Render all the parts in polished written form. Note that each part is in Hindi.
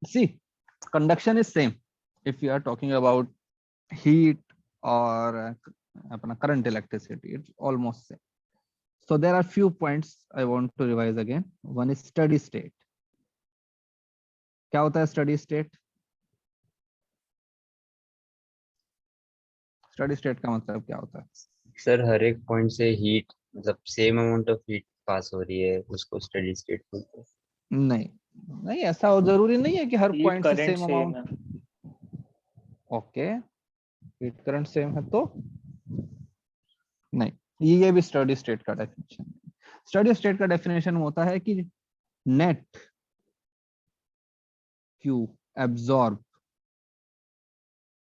See, conduction is same if you are talking about heat or अपना current electricity, it's almost same. So there are few points I want to revise again. One is steady state. क्या होता है steady state? Steady state का मतलब क्या होता है? सर हर एक पॉइंट से हीट मतलब सेम अमाउंट ऑफ हीट पास हो रही है, उसको स्टेडी स्टेट बोलते हैं। नहीं नहीं, ऐसा जरूरी नहीं है कि हर हीट पॉइंट से करंट सेम सेम अमाउंट। है। ओके, हीट करंट सेम है तो नहीं, ये भी स्टडी स्टेट का डेफिनेशन। स्टडी स्टेट का डेफिनेशन होता है कि net Q absorb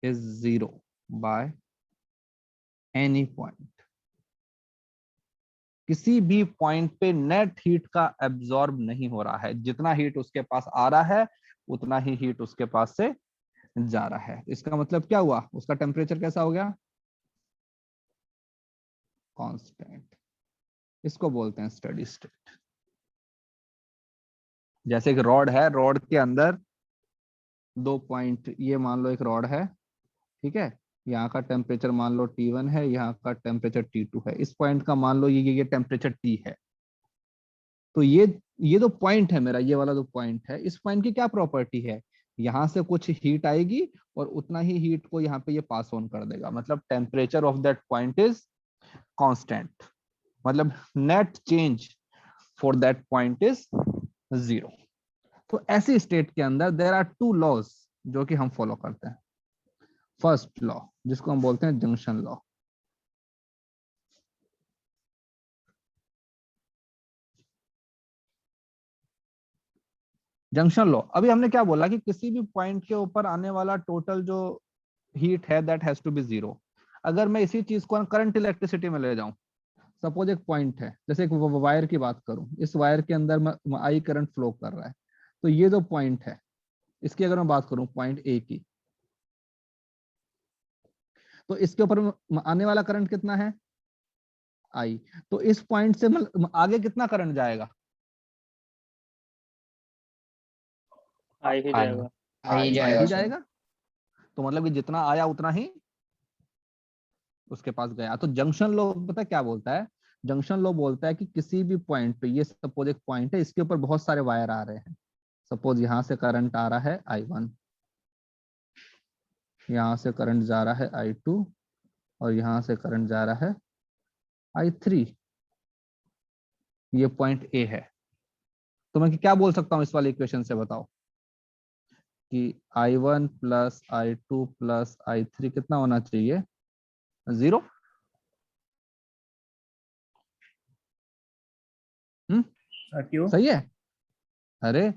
is zero by any point. किसी भी पॉइंट पे नेट हीट का एब्जॉर्ब नहीं हो रहा है, जितना हीट उसके पास आ रहा है उतना ही हीट उसके पास से जा रहा है। इसका मतलब क्या हुआ, उसका टेम्परेचर कैसा हो गया, कांस्टेंट। इसको बोलते हैं स्टेडी स्टेट। जैसे कि रॉड है, रॉड के अंदर 2 पॉइंट, ये मान लो एक रॉड है, ठीक है, यहाँ का टेम्परेचर मान लो T1 है, यहाँ का टेम्परेचर T2 है, इस पॉइंट का मान लो ये टेम्परेचर T है। तो ये जो पॉइंट है मेरा, ये वाला जो पॉइंट है, इस पॉइंट की क्या प्रॉपर्टी है, यहाँ से कुछ हीट आएगी और उतना ही हीट को यहाँ पे ये पास ऑन कर देगा। मतलब temperature of that point is constant, मतलब net change for that point is zero. तो ऐसी स्टेट के अंदर देयर आर टू लॉज जो कि हम फॉलो करते हैं। फर्स्ट लॉ जिसको हम बोलते हैं जंक्शन लॉ। जंक्शन लॉ, अभी हमने क्या बोला कि किसी भी पॉइंट के ऊपर आने वाला टोटल जो हीट है that has to be zero. अगर मैं इसी चीज को करंट इलेक्ट्रिसिटी में ले जाऊं, सपोज एक पॉइंट है, जैसे एक वायर की बात करूं, इस वायर के अंदर आई करंट फ्लो कर रहा है, तो ये जो पॉइंट है, इसकी अगर मैं बात करूं पॉइंट ए की, तो इसके ऊपर आने वाला करंट कितना है, आई। तो इस पॉइंट से आगे कितना करंट जाएगा, आ ही जाएगा। आई आई जाएगा ही सर। जाएगा। तो मतलब कि जितना आया उतना ही उसके पास गया। तो जंक्शन लॉ पता क्या बोलता है, जंक्शन लॉ बोलता है कि किसी भी पॉइंट पे, ये सपोज एक पॉइंट है, इसके ऊपर बहुत सारे वायर आ रहे हैं, सपोज यहां से करंट आ रहा है I1, यहां से करंट जा रहा है I2 और यहां से करंट जा रहा है I3। ये पॉइंट ए है। तो मैं क्या बोल सकता हूँ इस वाले इक्वेशन से, बताओ कि I1 plus I2 plus I3 कितना होना चाहिए, जीरो। क्यों? सही है। अरे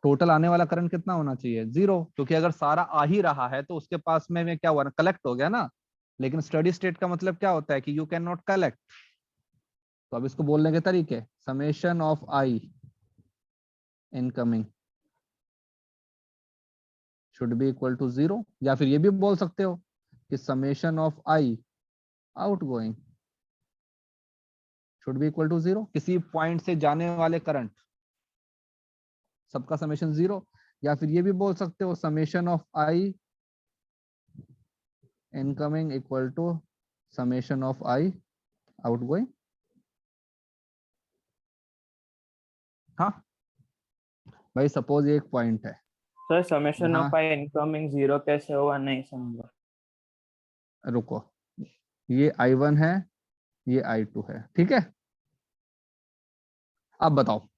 टोटल आने वाला करंट कितना होना चाहिए, जीरो, क्योंकि अगर सारा आ ही रहा है तो उसके पास में क्या हुआ ना, कलेक्ट हो गया ना। लेकिन स्टडी स्टेट का मतलब क्या होता है कि यू कैन नॉट कलेक्ट। तो अब इसको बोलने के तरीके, summation of I incoming should be equal to zero, या फिर ये भी बोल सकते हो कि summation of I outgoing should be equal to zero. किसी पॉइंट से जाने वाले करंट सबका समेशन जीरो। या फिर ये भी बोल सकते हो summation of I incoming equal to summation of I outgoing. हाँ भाई, सपोज एक पॉइंट है, सर समेशन यहाँ ऑफ आई इनकमिंग जीरो कैसे होगा, नहीं समझा। रुको, ये I1 है, ये I2 है, ठीक है। अब बताओ,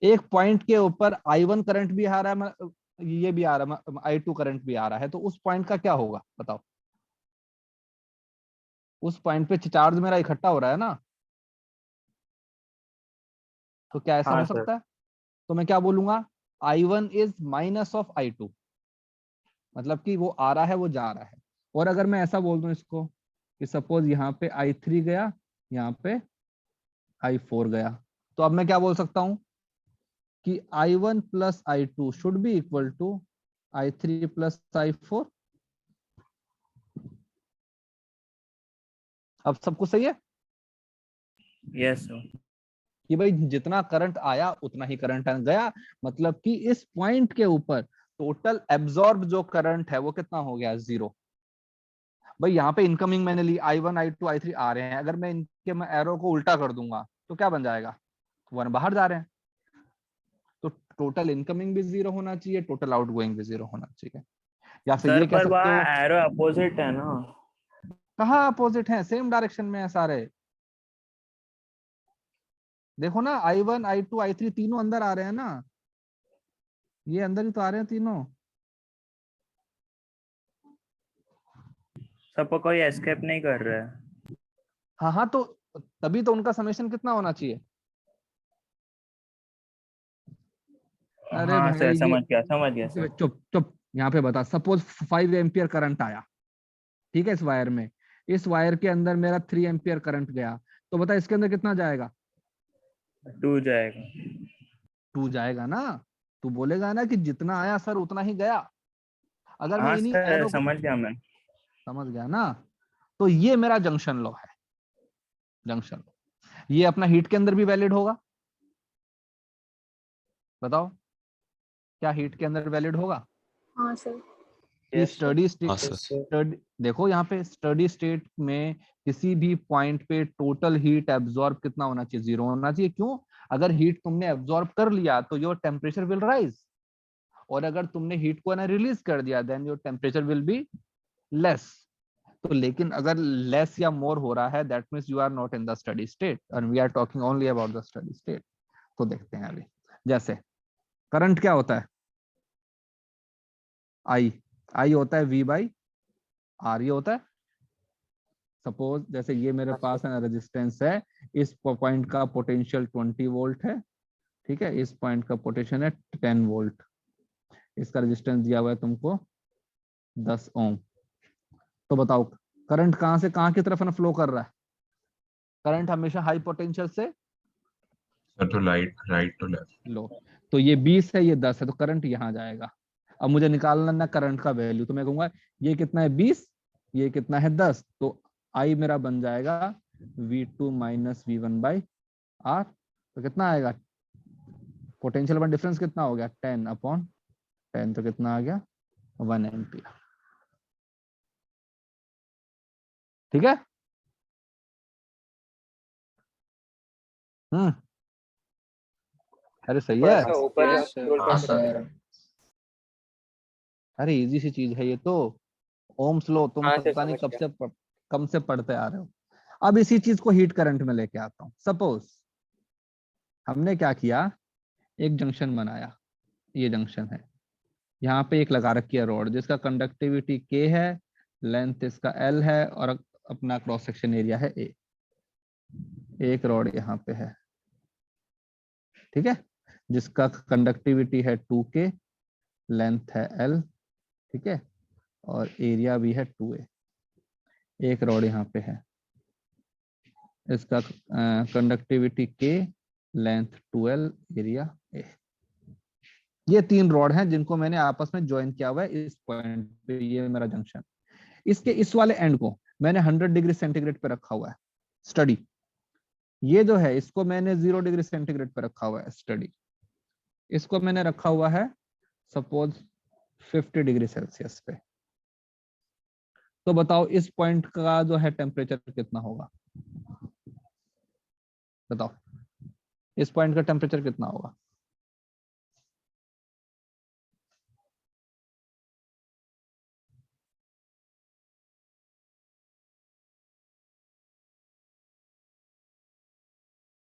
एक पॉइंट के ऊपर I1 करंट भी आ रहा है, ये भी आ रहा है, I2 करंट भी आ रहा है, तो उस पॉइंट का क्या होगा बताओ। उस पॉइंट पे चार्ज मेरा इकट्ठा हो रहा है ना, तो क्या ऐसा हाँ हो सर। सकता है, तो मैं क्या बोलूंगा, I1 is minus of I2, मतलब कि वो आ रहा है वो जा रहा है। और अगर मैं ऐसा बोल दूं इसको कि सपोज यहाँ पे I3 गया, यहाँ पे I4 गया, तो अब मैं क्या बोल सकता हूं कि I1 plus I2 should be equal to I3 plus I4। अब सब कुछ सही है। Yes sir. कि भाई जितना करंट आया उतना ही करंट गया, मतलब कि इस पॉइंट के ऊपर टोटल एब्जॉर्ब जो करंट है वो कितना हो गया, 0। भाई यहाँ पे इनकमिंग मैंने ली I1 I2 I3 आ रहे हैं, अगर मैं इनके मैं एरो को उल्टा कर दूंगा तो क्या बन जाएगा, 1 बाहर जा रहे हैं। तो टोटल इनकमिंग भी 0 होना चाहिए, टोटल आउटगोइंग भी 0 होना चाहिए। या फिर सर ये कह पर सकते वहाँ हो, एरो अपोजिट है ना। कहाँ अपोजिट है, सेम डायरेक्शन में है सारे। देखो ना, I1 I2 I3 तीनों अंदर आ रहे हैं ना, ये अंदर ही तो आ रहे हैं तीनों। सब पर कोई एस्केप नहीं कर रहा है। हाँ हाँ, तो तभी तो उनका समेशन कितना होना चाहिए। अरे हाँ सर, भाई ये, समझ गया समझ गया सर। चुप चुप, यहाँ पे बता, सपोज 5 एम्पियर करंट आया, ठीक है, इस वायर में, इस वायर के अंदर मेरा 3 एम्पियर करंट गया, तो बता इसके अंदर कितना जाएगा, 2 जाएगा। 2 जाएगा ना। तू बोलेगा ना कि जितना आया सर उतना ही गया। अगर मैं हाँ इन्हीं सर, एरो को, समझ गया मैं। समझ गया ना, तो ये मेरा जंक्शन लॉ है, जंक्शन लॉ। ये अपना हीट के अंदर भी वैलिड होगा, बताओ क्या हीट के अंदर वैलिड होगा। हाँ सर। कि यस सर। स्टडी हाँ स्टेट, सर। देखो यहाँ पे स्टडी स्टेट में किसी भी पॉइंट पे टोटल हीट एब्जॉर्ब कितना होना चाहिए, 0 होना चाहिए। क्यों, अगर हीट तुमने एब्जॉर्ब कर लिया तो योर टेम्परेचर विल राइज, और अगर तुमने हीट को ना रिलीज कर दिया then your temperature will be less. तो लेकिन अगर लेस या मोर हो रहा है that means you are not in the steady state and we are talking only about the steady state. तो देखते हैं अभी, जैसे करंट क्या होता है, आई, आई होता है V बाई आर, ये होता है। सपोज जैसे ये मेरे पास है रेजिस्टेंस है, इस पॉइंट का पोटेंशियल 20 वोल्ट है, ठीक है, इस पॉइंट का पोटेंशियल है 10 वोल्ट, इसका रेजिस्टेंस दिया हुआ है तुमको 10 ओम। तो बताओ करंट कहां से कहां की तरफ ना फ्लो कर रहा है, करंट हमेशा हाई पोटेंशियल से सर तो राइट टू लेफ्ट। लो। तो ये 20 है, ये 10 है, तो करंट यहां जाएगा। अब मुझे निकालना ना करंट का वैल्यू, तो मैं कहूंगा ये कितना है 20, ये कितना है 10, तो आई मेरा बन जाएगा V2 minus V1 by are. तो कितना आएगा, पोटेंशियल वन डिफरेंस कितना हो गया 10 अपॉन 10, तो कितना आ गया 1 एम्पियर। ठीक है, हम्म, अरे सही है, थोड़ा सा ऊपर हाँ स्क्रॉल हाँ कर सर। सकते हैं। अरे इजी सी चीज है ये तो, ओम्स लो तुम हाँ सर, पता नहीं समझ कब गया। से कम से पढ़ते आ रहे हो। अब इसी चीज को हीट करंट में लेके आता हूं। सपोज हमने क्या किया, एक जंक्शन बनाया, ये जंक्शन है, यहाँ पे एक लगा रखी है रॉड जिसका कंडक्टिविटी K है, लेंथ इसका L है, और अपना क्रॉस सेक्शन एरिया है A। एक रॉड यहाँ पे है, ठीक है, जिसका कंडक्टिविटी है 2K, लेंथ है L, ठीक है, और एरिया भी है 2A। एक रॉड यहाँ पे है, इसका conductivity K, length 2L, area A। ये 3 रॉड हैं जिनको मैंने आपस में ज्वाइन किया हुआ है इस पॉइंट पे, ये मेरा जंक्शन। इसके इस वाले एंड को मैंने 100 डिग्री सेंटीग्रेड पे रखा हुआ है स्टडी, ये जो है इसको मैंने 0 डिग्री सेंटीग्रेड पे रखा हुआ है स्टडी, इसको मैंने रखा हुआ है सपोज 50 डिग्री सेल्सियस पे। तो बताओ इस पॉइंट का जो है टेम्परेचर कितना होगा, बताओ इस पॉइंट का टेम्परेचर कितना होगा।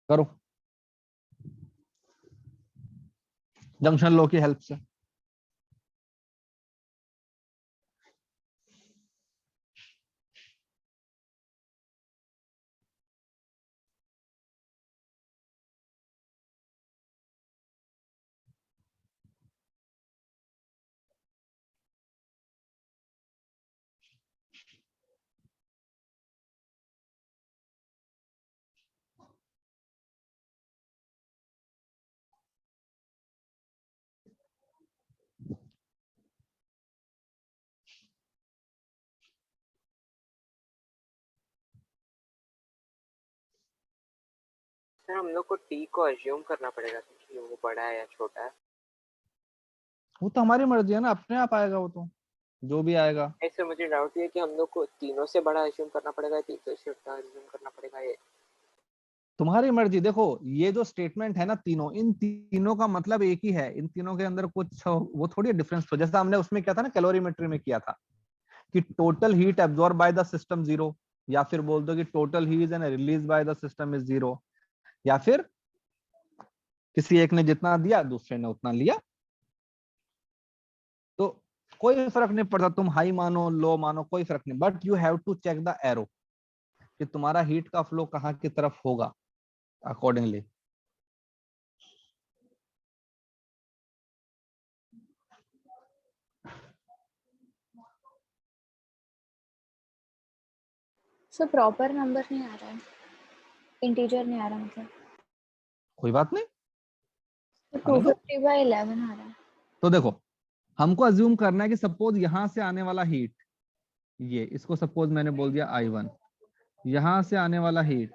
करो जंक्शन लॉ की हेल्प से। सर हम लोग को टी को अज्यूम करना पड़ेगा कि वो बड़ा है या छोटा है। वो तो हमारी मर्जी है ना, अपने आप आएगा वो तो, जो भी आएगा। ऐसे मुझे डाउट ये कि हम लोग को तीनों से बड़ा अज्यूम करना पड़ेगा, तीनों से छोटा अज्यूम करना पड़ेगा। ये तुम्हारी मर्जी। देखो ये जो स्टेटमेंट है ना, तीनों, इन तीनों का मतलब एक ही है। इन तीनों के अंदर कुछ वो थोड़ी डिफरेंस हो, जैसा हमने उसमें किया था ना, कैलोरीमेट्री में किया था कि total heat absorb by the system 0, या फिर बोल दो कि total heat and release by the system is 0, या फिर किसी एक ने जितना दिया दूसरे ने उतना लिया। तो कोई फर्क नहीं पड़ता, तुम हाई मानो लो मानो, कोई फर्क नहीं, but you have to check the arrow कि तुम्हारा हीट का फ्लो कहाँ की तरफ होगा अकॉर्डिंगली। सर प्रॉपर नंबर नहीं आ रहा है, इंटीजर नहीं आ रहा, मतलब कोई बात नहीं, आने दो। 250/11 आ रहा है। तो देखो हमको अज्यूम करना है कि सपोज यहां से आने वाला हीट, ये इसको सपोज मैंने बोल दिया I1, यहां से आने वाला हीट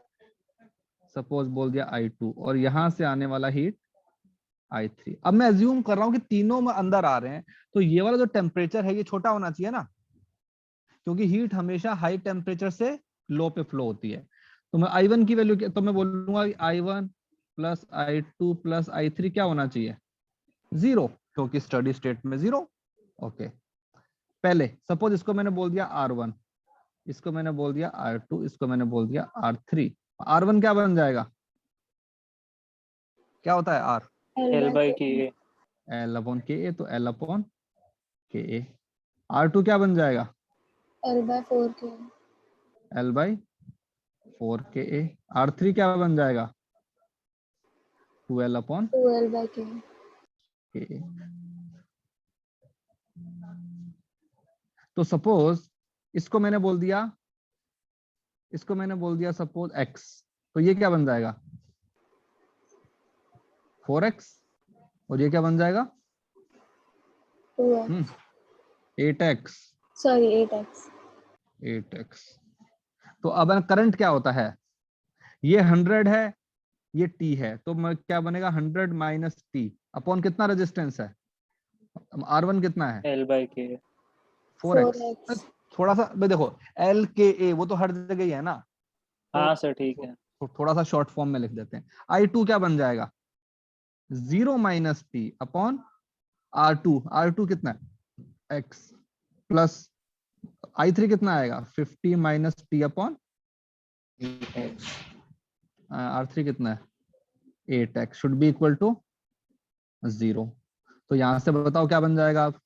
सपोज बोल दिया I2, और यहां से आने वाला हीट I3। अब मैं अज्यूम कर रहा हूं कि तीनों में अंदर आ रहे हैं, तो ये वाला जो टेम्परेचर है ये छोटा होना चाहिए ना, क्योंकि हीट हमेशा हाई टेम्परेचर से लो पे फ्लो होती है। तो मैं I1 की वैल्यू, तो मैं बोलूंगा I1 plus I2 plus I3 क्या होना चाहिए, 0, क्योंकि स्टडी स्टेट में 0। ओके, पहले सपोज इसको मैंने बोल दिया R1, इसको मैंने बोल दिया R2, इसको मैंने बोल दिया R3। R1 क्या बन जाएगा, क्या होता है R, L/Ka। L upon Ka, तो L अपॉन Ka। R2 क्या बन जाएगा, L/4 के L बाई 4 Ka। R3 क्या बन जाएगा, 2L अपॉन 2L/K। Ka। तो सपोज इसको मैंने बोल दिया, इसको मैंने बोल दिया सपोज x, तो ये क्या बन जाएगा 4x, और ये क्या बन जाएगा 2x 8x, sorry 8x। 8x। तो अब करंट क्या होता है, ये 100 है, ये T है, तो क्या बनेगा 100 माइनस T अपॉन कितना रेजिस्टेंस है, R1 कितना है L/K। 4x। थोड़ा सा भाई देखो, LKA वो तो हर जगह ही है ना, हाँ सर ठीक है। तो थोड़ा सा शॉर्ट फॉर्म में लिख देते हैं। I2 क्या बन जाएगा 0 माइनस T अपॉन R2 कितना है x, प्लस I3 कितना आएगा 50 माइनस T अपॉन R3 कितना है 8x, should be equal to 0। तो यहां से बताओ क्या बन जाएगा आप,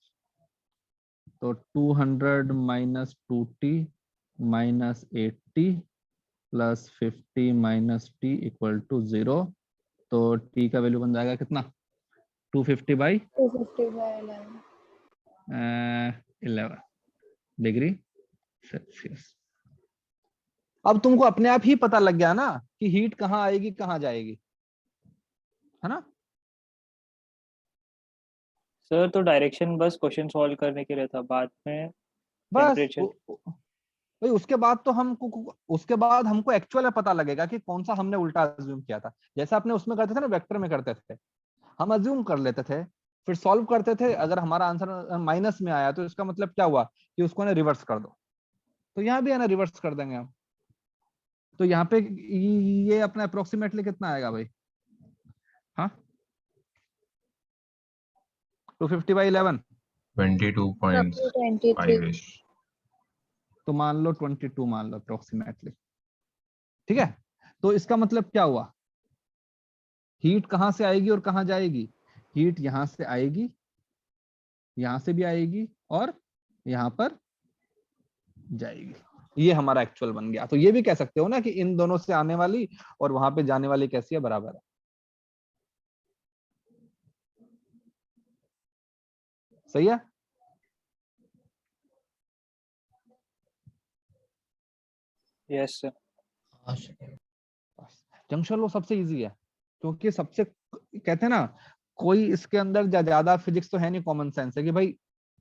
तो 200 minus 2T minus 8T plus 50 minus T equal to 0। तो T का वैल्यू बन जाएगा कितना 250/11 डिग्री सेल्सियस। अब तुमको अपने आप ही पता लग गया ना कि हीट कहाँ आएगी कहाँ जाएगी, है ना। सर तो डायरेक्शन बस क्वेश्चन सॉल्व करने के लिए था, बाद में बस टेम्परेचर। भाई उसके बाद तो हमको, उसके बाद हमको एक्चुअल पता लगेगा कि कौन सा हमने उल्टा अज्यूम किया था। जैसा अपने उसमें करते थे ना, वेक्टर में करते थे, हम अज्यूम कर लेते थे, फिर सॉल्व करते थे, अगर हमारा आंसर माइनस में आया तो इसका मतलब क्या हुआ कि उसको ना रिवर्स कर दो। तो यहाँ भी है ना रिवर्स कर देंगे हम। तो यहाँ पे ये अपना अप्रोक्सीमेटली कितना आएगा भाई, हाँ 250/11, 22.5 तो मान लो 22 मान लो अप्रोक्सीमेटली, ठीक है। तो इसका मतलब क्या हुआ, हीट कहां से आएगी और कहां जाएगी, हीट यहां से आएगी, यहां से भी आएगी और यहां पर जाएगी। ये हमारा एक्चुअल बन गया। तो ये भी कह सकते हो ना कि इन दोनों से आने वाली और वहां पे जाने वाली कैसी है, बराबर है। सही है। Yes sir. जंक्शन लॉ सबसे इजी है, क्योंकि सबसे कहते हैं ना, कोई इसके अंदर ज्यादा फिजिक्स तो है नहीं, कॉमन सेंस है कि भाई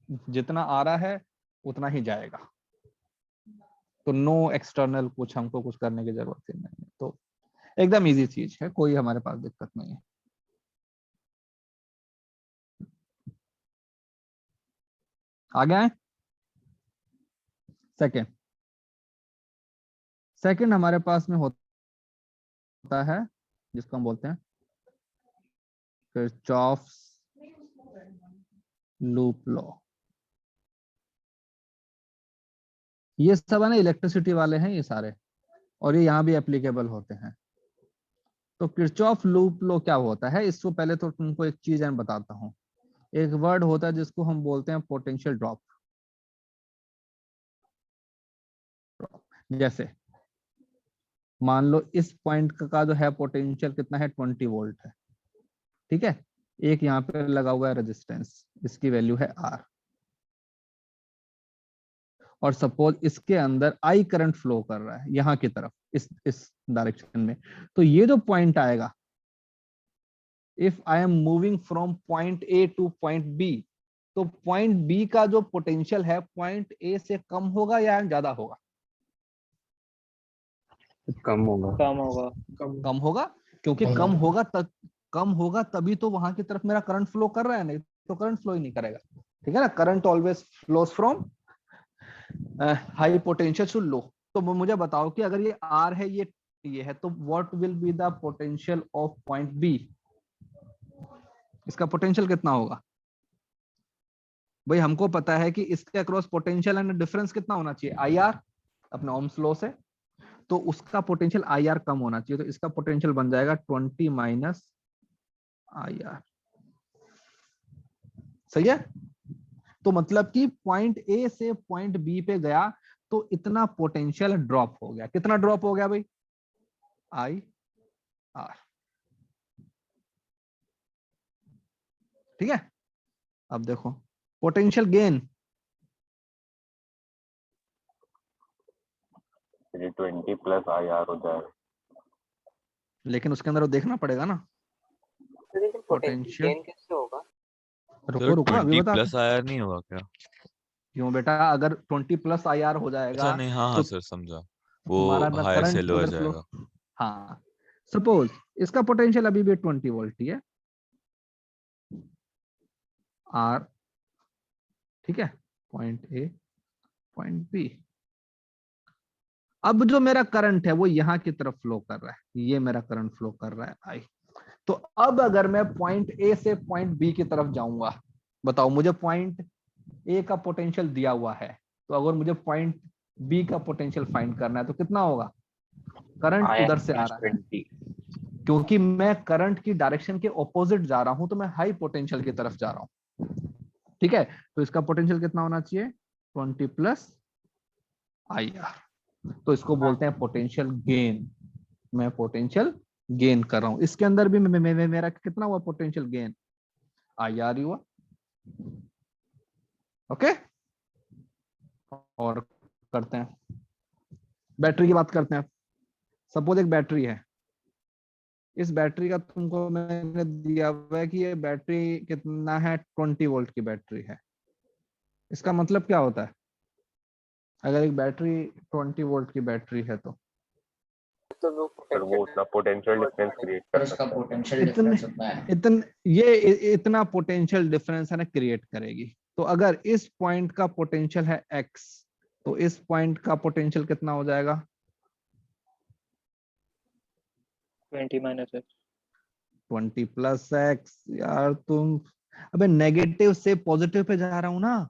जितना आ रहा है उतना ही जाएगा, तो नो एक्सटर्नल कुछ हमको कुछ करने की जरूरत ही नहीं। तो एकदम इजी चीज है, कोई हमारे पास दिक्कत नहीं है। आगे आए। सेकेंड सेकेंड हमारे पास में होता है जिसको हम बोलते हैं किरचॉफ्स लूप लॉ। ये सब है ना इलेक्ट्रिसिटी वाले हैं ये सारे, और ये यहाँ भी एप्लीकेबल होते हैं। तो किरचॉफ लूप लॉ क्या होता है, इसको पहले तो तुमको एक चीज मैं बताता हूँ। एक वर्ड होता है जिसको हम बोलते हैं पोटेंशियल ड्रॉप। जैसे मान लो इस पॉइंट का जो है पोटेंशियल कितना है, 20 वोल्ट है, ठीक है। एक यहाँ पे लगा हुआ है रेजिस्टेंस, इसकी वैल्यू है R, और सपोज इसके अंदर I करंट फ्लो कर रहा है यहाँ की तरफ, इस डायरेक्शन में। तो ये जो पॉइंट आएगा, if I am moving from point A two point B, तो पॉइंट B का जो पोटेंशियल है पॉइंट A से कम होगा या ज्यादा होगा? कम होगा। कम होगा। कम होगा, क्योंकि कम होगा तभी तो वहां की तरफ मेरा करंट फ्लो कर रहा है, नहीं तो करंट फ्लो ही नहीं करेगा, ठीक है ना। Current always flows from high potential to low. तो मुझे बताओ कि अगर ये R है, ये है, तो what will be the potential of point B? इसका पोटेंशियल कितना होगा भाई? हमको पता है कि इसके अक्रॉस पोटेंशियल एंड डिफरेंस कितना होना चाहिए, IR, अपने ओम्स लॉ से। तो उसका पोटेंशियल IR कम होना चाहिए, तो इसका पोटेंशियल बन जाएगा 20 माइनस IR। सही है। तो मतलब कि पॉइंट A से पॉइंट B पे गया तो इतना पोटेंशियल ड्रॉप हो गया। कितना ड्रॉप हो गया भाई? IR। ठीक है। अब देखो पोटेंशियल गेन, 20 प्लस IR हो जाएगा। लेकिन उसके अंदर वो देखना पड़ेगा ना तो लेकिन पोटेंशियल पोटेंशियल। गेन कैसे होगा? रुको रुको अभी 20 बता। प्लस आयर नहीं होगा क्या? क्यों बेटा, अगर 20 प्लस IR हो जाएगा अच्छा नहीं, हाँ हाँ तो सर समझा, तुम्हारा वो ना हायर से करंट लोअर उधर फ्लो। जाएगा। हाँ, सपोज इसका पोटेंशियल अभी भी 20 वोल्ट ही है R, ठीक है, पॉइंट A पॉइंट B। अब जो मेरा करंट है वो यहाँ की तरफ फ्लो कर रहा है, ये मेरा करंट फ्लो कर रहा है I। तो अब अगर मैं पॉइंट A से पॉइंट B की तरफ जाऊंगा, बताओ मुझे पॉइंट A का पोटेंशियल दिया हुआ है, तो अगर मुझे पॉइंट B का पोटेंशियल फाइंड करना है तो कितना होगा? करंट उधर से आ रहा है, क्योंकि मैं करंट की डायरेक्शन के ऑपोजिट जा रहा हूं, तो मैं हाई पोटेंशियल की तरफ जा रहा हूं, ठीक है। तो इसका पोटेंशियल कितना होना चाहिए? 20 प्लस IR। तो इसको बोलते हैं पोटेंशियल गेन। मैं पोटेंशियल गेन कर रहा हूं। इसके अंदर भी मेरा कितना हुआ पोटेंशियल गेन? IR ही हुआ। ओके, और करते हैं बैटरी की बात करते हैं। सपोज एक बैटरी है, इस बैटरी का तुमको मैंने दिया हुआ है कि ये बैटरी कितना है, 20 वोल्ट की बैटरी है। इसका मतलब क्या होता है? अगर एक बैटरी 20 वोल्ट की बैटरी है तो वो पर वो उतना पोटेंशियल डिफरेंस क्रिएट कर सकता है। पोटेंशियल डिफरेंस उतना है। इतना पोटेंशियल डिफरेंस है ना क्रिएट करेगी। तो अगर इस पॉइंट का पोटेंशियल है X, तो इस पॉइंट का पोटेंशियल कितना हो जाएगा? 20 माइनस x। 20 plus X। यार तुम, अबे नेगेटिव से पॉजिटिव पे जा रहा हूं ना,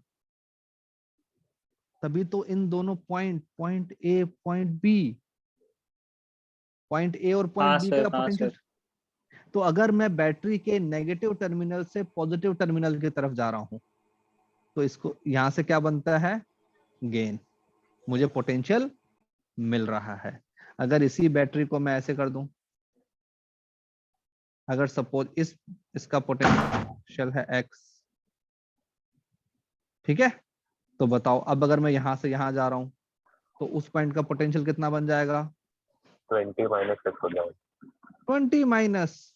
तभी तो इन दोनों point A point B, point A और पॉइंट B का पोटेंशियल। तो अगर मैं बैटरी के नेगेटिव टर्मिनल से पॉजिटिव टर्मिनल की तरफ जा रहा हूं, तो इसको यहां से क्या बनता है? गेन। मुझे पोटेंशियल मिल रहा है। अगर इसी बैटरी को मैं ऐसे कर दूं, अगर सपोज इसका पोटेंशियल है X, ठीक है, तो बताओ अब अगर मैं यहां से यहां जा रहा हूं तो उस पॉइंट का पोटेंशियल कितना बन जाएगा? 20 माइनस X हो जाएगा। 20 माइनस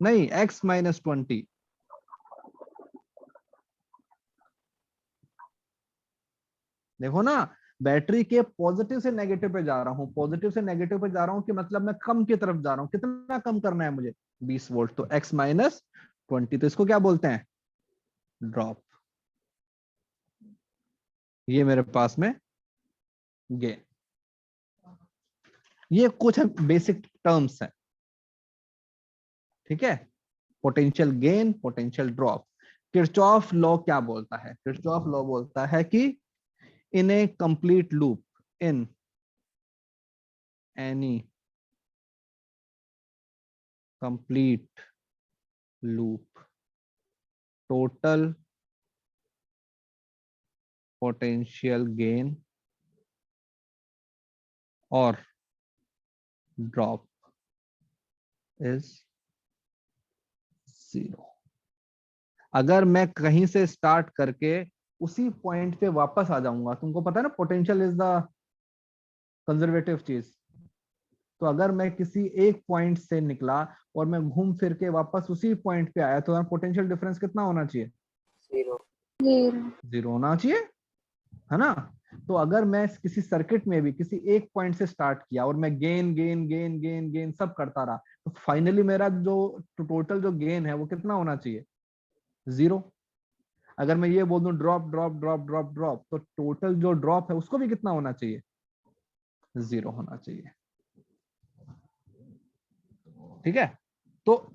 नहीं, X माइनस 20। देखो ना, बैटरी के पॉजिटिव से नेगेटिव पे जा रहा हूँ, पॉजिटिव से नेगेटिव पे जा रहा हूँ कि मतलब मैं कम की तरफ जा रहा हूँ। कितना कम करना है मुझे? 20 वोल्ट। तो x माइनस 20, तो इसको क्या बोलते हैं? ड्रॉप। ये मेरे पास में गेन। ये कुछ बेसिक टर्म्स हैं, ठीक है। Potential gain, potential drop. Kirchhoff law क्या बोलता है? किरचॉफ लॉ बोलता है कि in a complete loop, in any complete loop, total potential gain और ड्रॉप इज 0। अगर मैं कहीं से स्टार्ट करके उसी पॉइंट पे वापस आ जाऊंगा, तुमको पता है ना पोटेंशियल इज द कंजर्वेटिव चीज, तो अगर मैं किसी एक पॉइंट से निकला और मैं घूम फिर के वापस उसी पॉइंट पे आया, तो पोटेंशियल डिफरेंस कितना होना चाहिए? 0। 0 होना चाहिए, है ना। तो अगर मैं किसी सर्किट में भी किसी एक पॉइंट से स्टार्ट किया और मैं gain gain gain gain gain सब करता रहा, तो फाइनली मेरा जो टोटल जो गेन है वो कितना होना चाहिए? 0। अगर मैं ये बोल दूं drop drop drop drop drop, तो टोटल जो ड्रॉप है उसको भी कितना होना चाहिए? 0 होना चाहिए, ठीक है। तो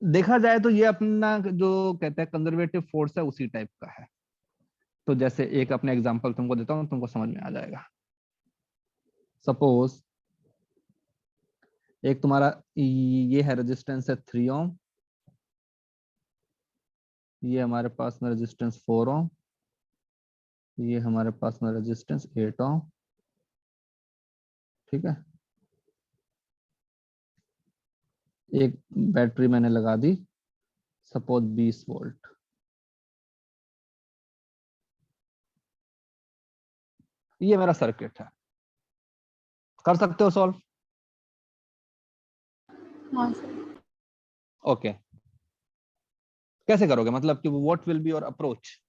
देखा जाए तो ये अपना जो कहते हैं कंजर्वेटिव फोर्स है उसी टाइप का है। तो जैसे एक अपने एग्जांपल तुमको देता हूं, तुमको समझ में आ जाएगा। सपोज एक तुम्हारा ये है रेजिस्टेंस है 3 ओम, ये हमारे पास में रेजिस्टेंस 4 ओम, ये हमारे पास में रेजिस्टेंस 8 ओम, ठीक है। एक बैटरी मैंने लगा दी सपोज 20 वोल्ट, ये मेरा सर्किट है। कर सकते हो सॉल्व? हाँ सर। ओके, कैसे करोगे? मतलब कि what will be your approach?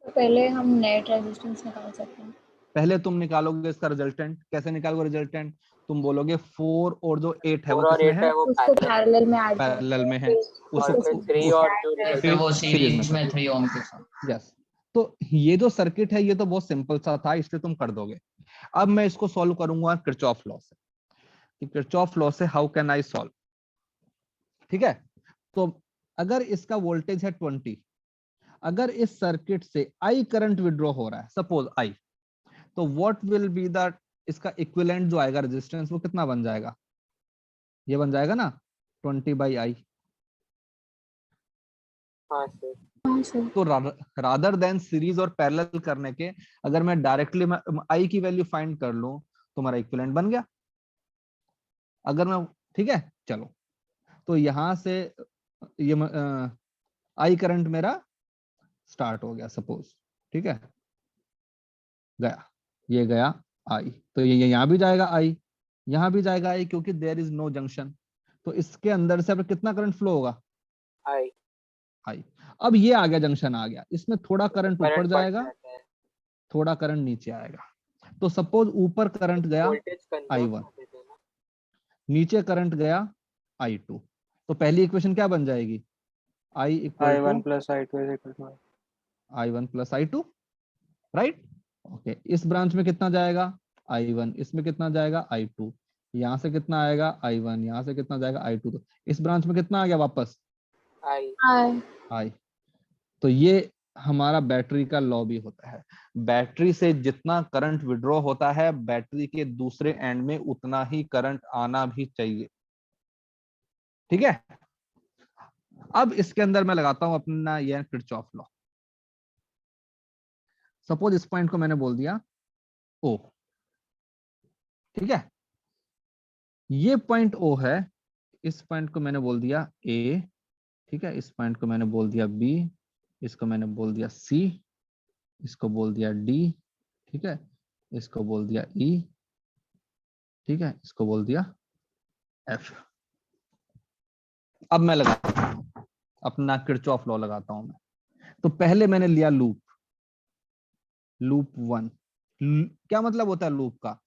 तो पहले हम नेट रेजिस्टेंस निकाल सकते हैं। पहले तुम निकालोगे इसका रिजल्टेंट। कैसे निकालोगे रिजल्टेंट? तुम बोलोगे 4 और जो 8 है वो 4 और किसमें 8 है? है वो उसको पैरेलल में ऐड पैरेलल में है। और उसको फिर 3 और जो फिर वो सीरीज में 3 ओम के साथ। यस। तो ये जो सर्किट है ये तो बहुत सिंपल सा था, इसलिए तुम कर दोगे। अब मैं इसको सॉल्व करूंगा किरचॉफ लॉ से। किरचॉफ लॉ से हाउ कैन आई सॉल्व, ठीक है। तो अगर इसका वोल्टेज है 20, अगर इस सर्किट से आई करंट विड्रॉ हो रहा है, सपोज आई, तो व्हाट विल बी द इसका इक्विवेलेंट जो आएगा रेजिस्टेंस, वो कितना बन जाएगा? ये बन जाएगा ना 20/I। हाँ सर। हाँ सर। तो रादर देन सीरीज और पैरेलल करने के, अगर मैं डायरेक्टली आई की वैल्यू फाइंड कर लूं तो हमारा इक्विवेलेंट बन गया। अगर मैं, ठीक है, चलो तो यहां से ये आई करंट मेरा स्टार्ट हो गया सपोज, ठीक है, गया, ये गया आई, तो ये यहां भी जाएगा आई, यहां भी जाएगा आई, क्योंकि देयर इज नो जंक्शन। तो इसके अंदर से अब कितना करंट फ्लो होगा? आई। आई। अब ये आ गया, जंक्शन आ गया, इसमें थोड़ा करंट ऊपर करंट बढ़ जाएगा, जाता है, थोड़ा करंट नीचे आएगा। तो सपोज ऊपर करंट गया वोल्टेज कन्वर्ट I1, कर देते हैं ना। नीचे करंट गया I2, तो पहली इक्वेशन क्या बन जाएगी? I equal I1 to plus I2 is equal to I1 plus I2, right. Okay, इस ब्रांच में कितना जाएगा? I1, इसमें कितना जाएगा? I2, यहाँ से कितना आएगा? I1, यहाँ से कितना जाएगा? I2, तो इस ब्रांच में कितना आ गया वापस? आई। I। तो ये हमारा बैटरी का लॉ भी होता है। बैटरी से जितना करंट विड्रॉ होता है, बैटरी के दूसरे एंड में उतना ही करंट आना भी चाहिए, ठीक है। अब इसके अंदर मैं लगाता हूं अपना यह किरचॉफ लॉ। सपोज इस पॉइंट को मैंने बोल दिया O, ठीक है, ये पॉइंट O है, इस पॉइंट को मैंने बोल दिया A, ठीक है, इस पॉइंट को मैंने बोल दिया B, इसको मैंने बोल दिया C, इसको बोल दिया D, ठीक है, इसको बोल दिया E, ठीक है, इसको बोल दिया F। अब मैं लगाता हूं अपना किरचॉफ लॉ लगाता हूं मैं। तो पहले मैंने लिया लूप, लूप 1। क्या मतलब होता है लूप का?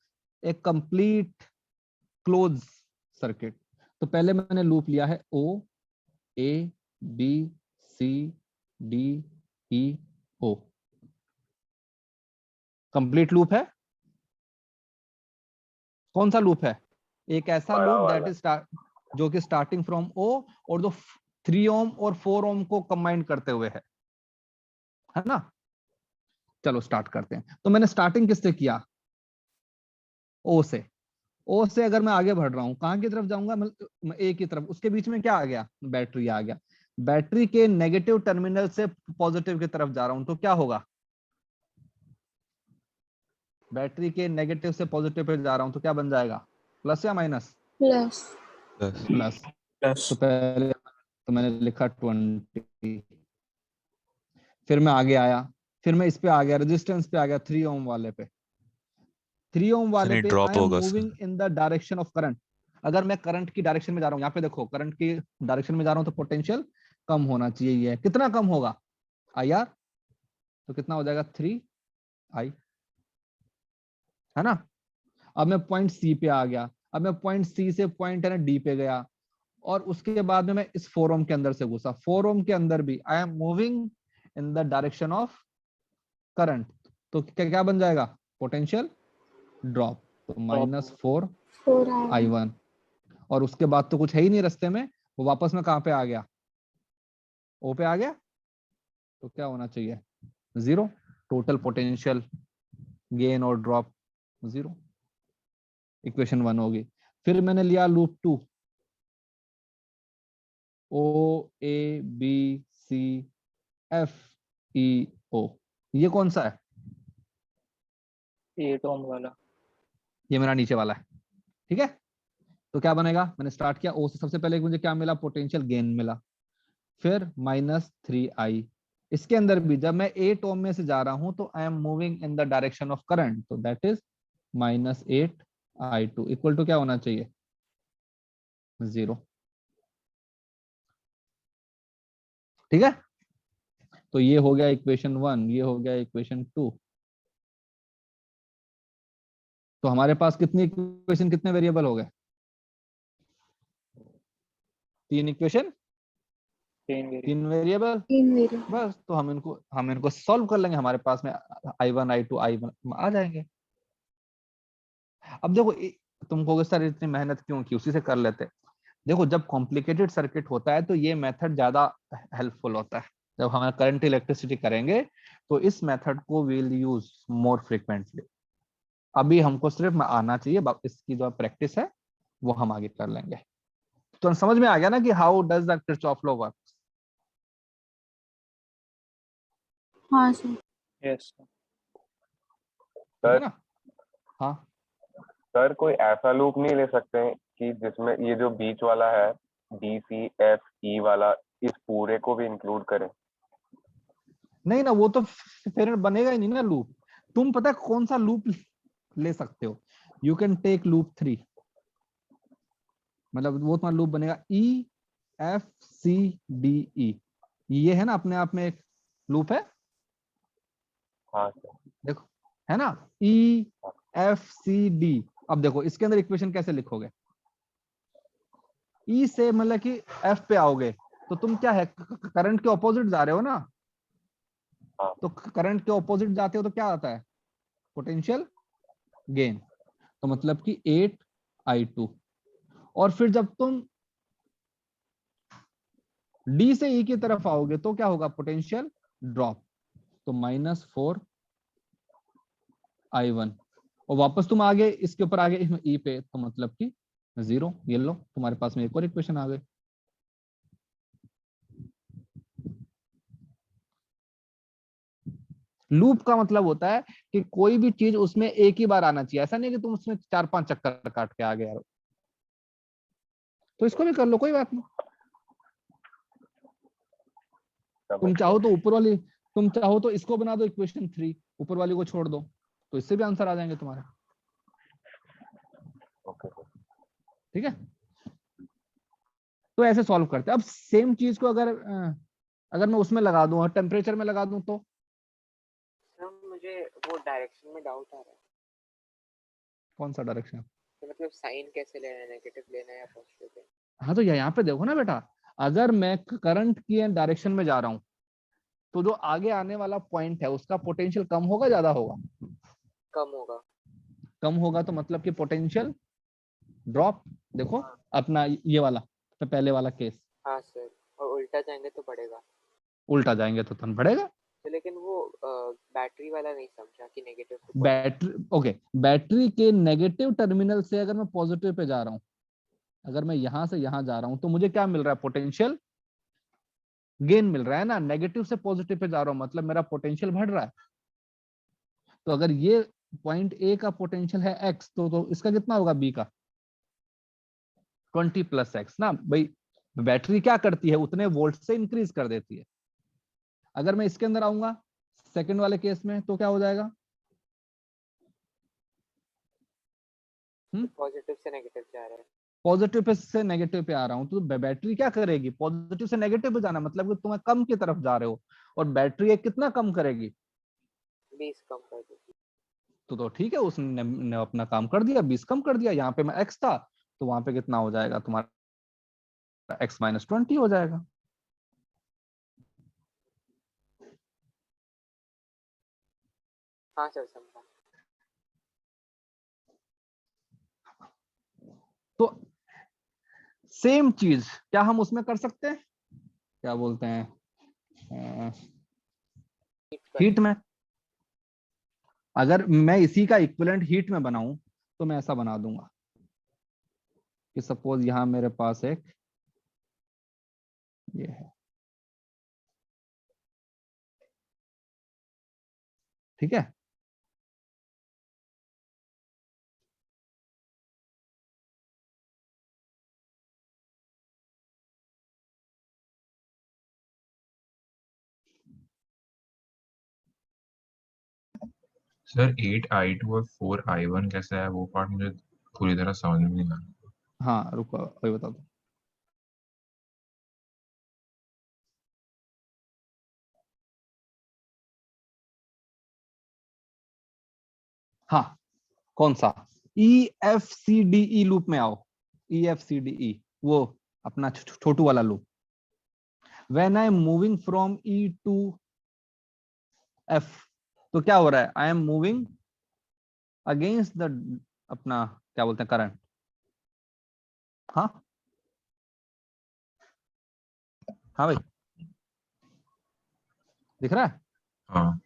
एक कंप्लीट क्लोज सर्किट। तो पहले मैंने लूप लिया है ओ, ए, बी, सी, डी, ई, ओ। कंप्लीट लूप है। कौन सा लूप है? एक ऐसा बड़ा लूप दैट वाला। इज जो कि स्टार्टिंग फ्रॉम ओ और जो 3 ओम और 4 ओम को कंबाइन करते हुए है ना। चलो स्टार्ट करते हैं। तो मैंने स्टार्टिंग किससे किया? ओ से। ओ से अगर मैं आगे बढ़ रहा हूं, कहां की तरफ जाऊंगा? मैं ए की तरफ। उसके बीच में क्या आ गया? बैटरी आ गया। बैटरी के नेगेटिव टर्मिनल से पॉजिटिव की तरफ जा रहा हूं तो क्या होगा? बैटरी के नेगेटिव से पॉजिटिव पे जा रहा हूं तो क्या बन जाएगा? प्लस या माइनस? प्लस। प्लस। प्लस तो पहले तो मैंने लिखा 20, फिर मैं आगे आया, फिर मैं इस पे आ गया, रेजिस्टेंस पे आ गया 3 ओम वाले पे। 3 ओम वाले नहीं पे ड्रॉप आई एम होगा sir. Moving in the direction of current. अगर मैं करंट की डायरेक्शन में जा रहा हूं, यहाँ पे देखो करंट की डायरेक्शन में जा रहा हूं तो पोटेंशियल कम होना चाहिए। ये कितना कम होगा? IR। तो कितना हो जाएगा? 3I, है ना। अब मैं पॉइंट सी पे आ गया। अब मैं पॉइंट सी से पॉइंट है ना डी पे गया, और उसके बाद में मैं इस 4 ओम के अंदर से घुसा। 4 ओम के अंदर भी आई am moving in the direction of current. तो क्या क्या बन जाएगा? Potential drop. तो -4I1। 4I1। और उसके बाद तो कुछ है ही नहीं रास्ते में, वो वापस में कहां पे आ गया? ओ पे आ गया। तो क्या होना चाहिए? 0। टोटल पोटेंशियल गेन और ड्रॉप 0। इक्वेशन 1 होगी। फिर मैंने लिया लूप 2, ओ, ए, बी, सी, एफ, ई, ओ। ये कौन सा है? 8 ओम वाला। ये मेरा नीचे वाला है। ठीक है। तो क्या बनेगा? मैंने स्टार्ट किया ओ से। सबसे पहले मुझे क्या मिला? पोटेंशियल गेन मिला। फिर -3I। इसके अंदर भी जब मैं 8 ओम में से जा रहा हूं तो I am moving in the direction of current, तो that is -8I2 equal to क्या होना चाहिए? 0। ठीक है। तो ये हो गया इक्वेशन 1, ये हो गया इक्वेशन 2। तो हमारे पास कितनी इक्वेशन, कितने वेरिएबल हो गए? 3 इक्वेशन, 3 वेरिएबल। 3 वेरिएबल। बस तो हम इनको सॉल्व कर लेंगे। हमारे पास में I1 I2 I1 आ जाएंगे। अब देखो तुम कहोगे सर इतनी मेहनत क्यों की, उसी से कर लेते। देखो जब कॉम्प्लिकेटेड सर्किट होता है तो ये मेथड ज्यादा हेल्पफुल होता है। जब हम करंट इलेक्ट्रिसिटी करेंगे तो इस मेथड को विल यूज मोर फ्रिक्वेंटली। अभी हमको सिर्फ आना चाहिए, इसकी जो प्रैक्टिस है वो हम आगे कर लेंगे। तो समझ में आ गया ना कि how does the Kirchhoff law work? हाँ सर। यस ठीक है ना। हाँ सर कोई ऐसा लूप नहीं ले सकते हैं कि जिसमें ये जो बीच वाला है DCFE वाला इस पूरे को भी इंक्लूड करें? नहीं ना, वो तो फिर बनेगा ही नहीं ना लूप। तुम पता है कौन सा लूप ले सकते हो? You can take loop 3। मतलब वो तुम्हारा लूप बनेगा EFCDE। ये है ना अपने आप में एक लूप है। हाँ सर। देखो है ना EFCD। अब देखो इसके अंदर इक्वेशन कैसे लिखोगे? E से मतलब कि F पे आओगे तो तुम क्या है, करंट के ऑपोजिट जा रहे हो ना। हाँ। तो करंट के ऑपोजिट जाते हो तो क्या आता है? Potential gain. तो मतलब कि 8I2। और फिर जब तुम D से E की तरफ आओगे तो क्या होगा? Potential drop. तो -4I1। और वापस तुम आगे इसके ऊपर आगे E पे, तो मतलब कि 0। ये लो तुम्हारे पास में एक और इक्वेशन आ गई। लूप का मतलब होता है कि कोई भी चीज उसमें एक ही बार आना चाहिए। ऐसा नहीं कि तुम उसमें 4-5 चक्कर काट के आ गए यार। तो इसको भी कर लो, कोई बात नहीं। तुम चाहो तो ऊपर वाली, तुम चाहो तो इसको बना दो इक्वेशन 3, ऊपर वाली को छोड़ दो, तो इससे भी आंसर आ जाएंगे तुम्हारे। ठीक है। तो ऐसे सॉल्व करते हैं। अब सेम चीज को अगर मैं उसमें लगा दूं और टेम्परेचर में लगा दूं तो सर मुझे वो डायरेक्शन में डाउट आ रहा है कौन सा डायरेक्शन? तो मतलब साइन कैसे लेना है, नेगेटिव लेना है या पॉजिटिव लेना है? हाँ तो यहाँ पे देखो ना बेटा, अगर मैं करंट की डायरेक्शन में जा रहा हूँ तो जो आगे आने वाला पॉइंट है उसका पोटेंशियल कम होगा ज्यादा होगा? कम होगा। कम होगा तो मतलब कि पोटेंशियल ड्रॉप। देखो अपना ये वाला तो पहले वाला केस, हाँ सर, और उल्टा जाएंगे तो बढ़ेगा। उल्टा जाएंगे तो तुम बढ़ेगा। तो लेकिन वो बैटरी वाला नहीं समझा कि नेगेटिव तो बैटरी ओके, बैटरी के नेगेटिव टर्मिनल से अगर मैं पॉजिटिव पे जा रहा हूँ, अगर मैं यहां से यहां जा रहा हूं तो मुझे क्या मिल रहा है? पोटेंशियल गेन मिल रहा है ना। नेगेटिव से पॉजिटिव पे जा रहा हूं मतलब मेरा पोटेंशियल बढ़ रहा है। तो अगर ये पॉइंट ए का पोटेंशियल है एक्स तो इसका कितना होगा बी का? 20 प्लस एक्स ना भाई। बैटरी क्या करती है? उतने वोल्ट से इंक्रीज कर देती है। अगर मैं इसके अंदर आऊंगा सेकंड वाले केस में तो क्या हो जाएगा? पॉजिटिव से नेगेटिव जा रहा है। पॉजिटिव पे से नेगेटिव पे आ रहा हूं तो बैटरी क्या करेगी? पॉजिटिव से नेगेटिव पे जाना मतलब कि तुम्हें कम की तरफ जा रहे हो, और बैटरी एक कितना कम करेगी? 20 कम कर देगी। तो ठीक है, उसने ने अपना काम कर दिया, 20 कम कर दिया। यहाँ पे मैं एक्स था तो वहां पे कितना हो जाएगा तुम्हारा? एक्स माइनस 20 हो जाएगा। हाँ सर समझा। तो सेम चीज क्या हम उसमें कर सकते हैं? क्या बोलते हैं हीट में? अगर मैं इसी का इक्विवेलेंट हीट में बनाऊं तो मैं ऐसा बना दूंगा कि सपोज यहां मेरे पास एक ये है, ठीक है। सर 8I2 और 4I1 कैसा है? वो पार्ट मुझे पूरी तरह समझ में नहीं आ रहा। हाँ रुको वही बता दो। हाँ कौन सा? EFCDE लूप में आओ। EFCDE वो अपना छोटू वाला loop. When I am moving from E to F तो क्या हो रहा है? I am moving against the अपना क्या बोलते हैं करंट। हाँ हाँ भाई दिख रहा है? हाँ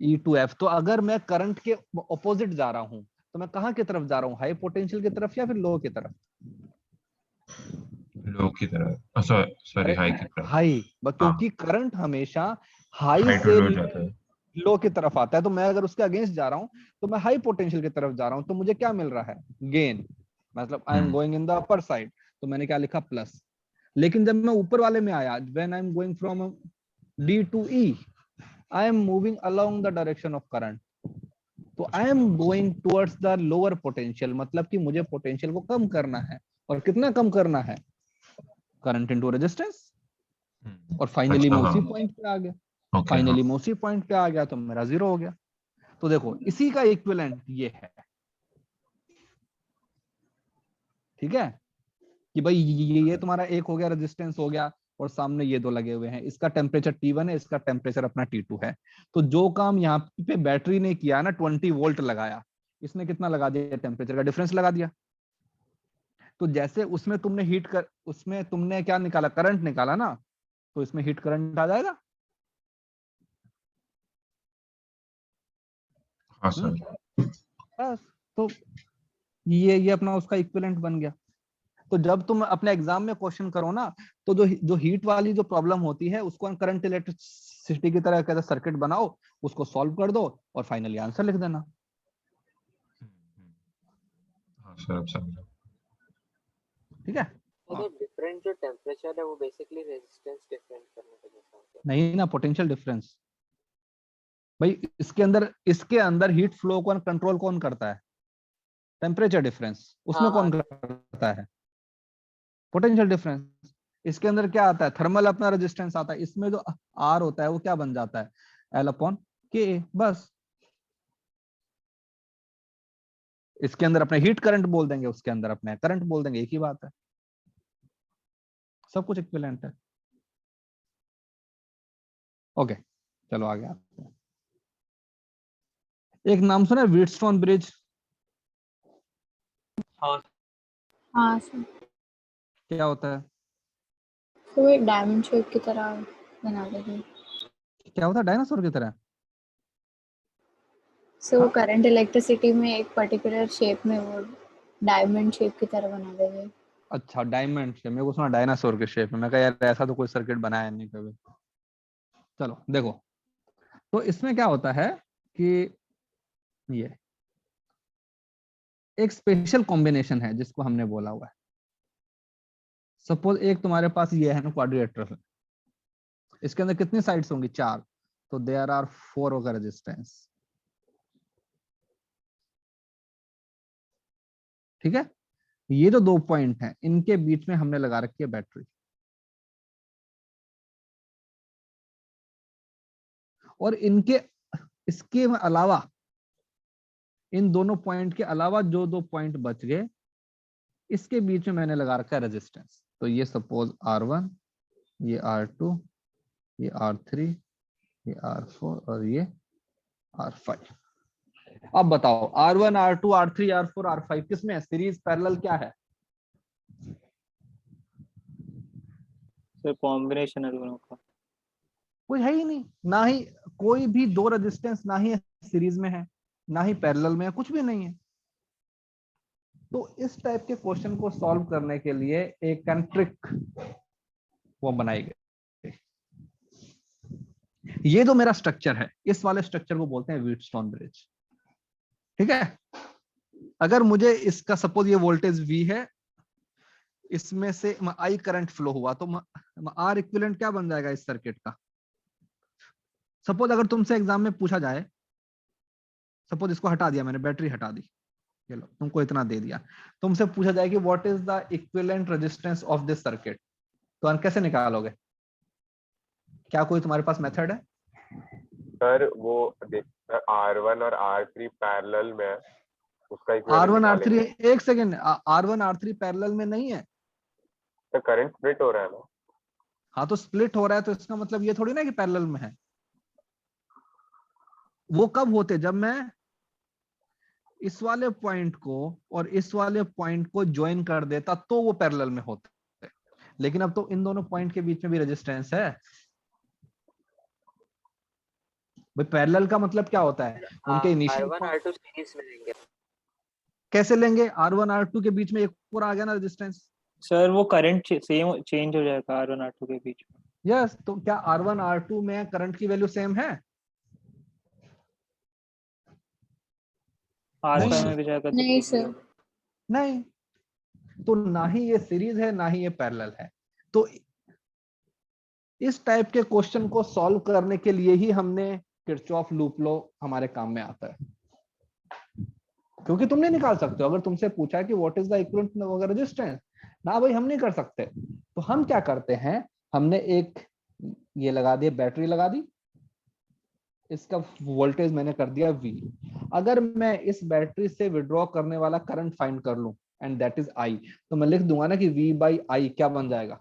E टू F। तो अगर मैं करंट के ऑपोजिट जा रहा हूं तो मैं कहां की तरफ जा रहा हूं? हाई पोटेंशियल की तरफ या फिर लो की तरफ? लो की तरफ, सॉरी अरे हाई की तरफ। हाई, हाँ, क्योंकि करंट हमेशा हाई हाई टू से लो जाता है। लो की तरफ आता है। तो मैं अगर उसके अगेंस्ट जा रहा हूं तो मैं हाई पोटेंशियल की तरफ जा रहा हूं, तो मुझे क्या मिल रहा है? गेन। मतलब आई am going in the upper side, तो मैंने क्या लिखा? प्लस। लेकिन जब मैं ऊपर वाले में आया, when I am going from D to E, I am moving along the direction of current. तो I am going towards the lower potential, मतलब कि मुझे पोटेंशियल को कम करना है। और कितना कम करना है? Current into resistance. और फाइनली अच्छा मैं हाँ, उसी पॉइंट पे आ गया। ओके हाँ। फाइनली मैं उसी पॉइंट पे आ गया तो मेरा जीरो हो गया। तो देखो इसी का इक्विवेलेंट ये है, ठीक है, कि भाई ये तुम्हारा एक हो गया, रेजिस्टेंस हो गया, और सामने ये दो लगे हुए हैं। इसका टेम्परेचर T1 है, इसका टेम्परेचर अपना T2 है। तो जो काम यहाँ पे बैटरी ने किया ना, 20 वोल्ट लगाया, इसने कितना लगा दिया? टेम्परेचर का डिफरेंस लगा दिया। तो जैसे उसमें तुमने हीट कर, उसमें तुमने क्या निकाला? करंट निकाला ना, तो इसमें हीट करंट आ जाएगा। हाँ सर। बस, तो ये अपना उसका इक्विवेलेंट बन गया। तो जब तुम अपने एग्जाम में क्वेश्चन करो ना, तो जो हीट वाली जो प्रॉब्लम होती है उसको करंट इलेक्ट्रिसिटी की तरह कहते सर्किट बनाओ, उसको सॉल्व कर दो और फाइनली आंसर लिख देना। हाँ सर अब समझा। ठीक है। तो डिफरेंट जो टेम्परेचर है वो बेसिकली रेजिस्टेंस डिफरेंट करने का जैसा होता है। नहीं ना, पोटेंशियल डिफरेंस भाई। इसके अंदर हीट फ्लो को कंट्रोल कौन करता है? Temperature difference. उसमें हाँ कौन करता है? Potential difference. इसके अंदर क्या आता है? थर्मल अपना रेजिस्टेंस आता है। इसमें जो आर होता है वो क्या बन जाता है? L/K। बस इसके अंदर अपने हीट करंट बोल देंगे, उसके अंदर अपने करंट बोल देंगे, एक ही बात है, सब कुछ इक्विवेलेंट है। ओके चलो आगे आते हैं। एक नाम सुना है व्हीटस्टोन ब्रिज? हाँ सर, क्या होता है? तो एक डायमंड शेप की तरह बना देंगे। क्या होता है डायनासोर की तरह? सो हाँ? करंट इलेक्ट्रिसिटी में एक पर्टिकुलर शेप में वो डायमंड शेप की तरह बना देंगे। अच्छा डायमंड शेप, मेरे को सुना डायनासोर के शेप में, मैं कहा यार ऐसा तो कोई सर्किट बनाया नहीं कभी। चलो देखो, तो इसमें क्या होता है कि ये एक स्पेशल कॉम्बिनेशन है जिसको हमने बोला हुआ है। सपोज एक तुम्हारे पास ये है ना क्वाड्रिलेटरल है, इसके अंदर कितनी साइड्स होंगी? 4, तो देयर आर 4 होगा रेजिस्टेंस, ठीक है। ये जो 2 पॉइंट हैं इनके बीच में हमने लगा रखी है बैटरी, और इनके इसके अलावा इन दोनों पॉइंट के अलावा जो 2 पॉइंट बच गए इसके बीच में मैंने लगा रखा है रेजिस्टेंस। तो ये सपोज R1, ये R2, ये R3, ये R4 और ये R5। अब बताओ R1, R2, R3, R4, R5 किसमें है? सीरीज, पैरेलल, क्या है? सर कॉम्बिनेशन है दोनों का। कोई है ही नहीं, ना ही कोई भी 2 रेजिस्टेंस ना ही सीरीज में है ना ही पैरेलल में है, कुछ भी नहीं है। तो इस टाइप के क्वेश्चन को सॉल्व करने के लिए एक ट्रिक वो बनाई गई। ये जो मेरा स्ट्रक्चर है, इस वाले स्ट्रक्चर को बोलते हैं व्हीटस्टोन ब्रिज, ठीक है। अगर मुझे इसका सपोज ये वोल्टेज V है, इसमें से I करंट फ्लो हुआ, तो R इक्विवेलेंट क्या बन जाएगा इस सर्किट का? सपोज अगर तुमसे एग्जाम में पूछा जाए, सपोज इसको हटा दिया मैंने, बैटरी हटा दी, चलो तुमको इतना दे दिया, तुमसे पूछा जाए कि what is the equivalent resistance of this circuit, तो कैसे निकालोगे? क्या कोई तुम्हारे पास मेथड है? सर वो R1 और R3 पैरेलल में है, उसका R1 R3, निकालेंगे। एक सेकेंड, R1 R3 पैरेलल में नहीं है। तो करंट स्प्लिट हो रहा है ना। हाँ तो स्प्लिट हो रहा है तो इसका मतलब ये थोड़ी ना कि पैरेलल में है। वो कब होते? जब मैं इस वाले पॉइंट को और इस वाले पॉइंट को ज्वाइन कर देता तो वो पैरेलल में होते, लेकिन अब तो इन दोनों पॉइंट के बीच में भी रेजिस्टेंस है भाई। पैरेलल का मतलब क्या होता है? उनके इनिशियल R1 R2 सीरीज में लेंगे। कैसे लेंगे? R1 R2 के बीच में एक और आ गया ना रेजिस्टेंस। सर वो करंट सेम चेंज हो जाएगा R1 R2 के बीच में। यस, तो क्या R1 R2 में करंट की वैल्यू सेम है? R5 में भी जाएगा तो नहीं सर, नहीं, तो ना ही ये सीरीज है ना ही ये पैरेलल है। तो इस टाइप के क्वेश्चन को सॉल्व करने के लिए ही हमने किरचॉफ लूप लॉ हमारे काम में आता है, क्योंकि तुम नहीं निकाल सकते हो। अगर तुमसे पूछा है कि what is the equivalent resistance, ना भाई हम नहीं कर सकते। तो हम क्या करते हैं, हमने एक ये लगा दिया, बैटरी लगा दी, इसका वोल्टेज मैंने कर दिया V। अगर मैं इस बैटरी से विड्रॉ करने वाला करंट फाइंड कर लूं एंड दैट इज I, तो मैं लिख दूंगा ना कि V/I क्या बन जाएगा?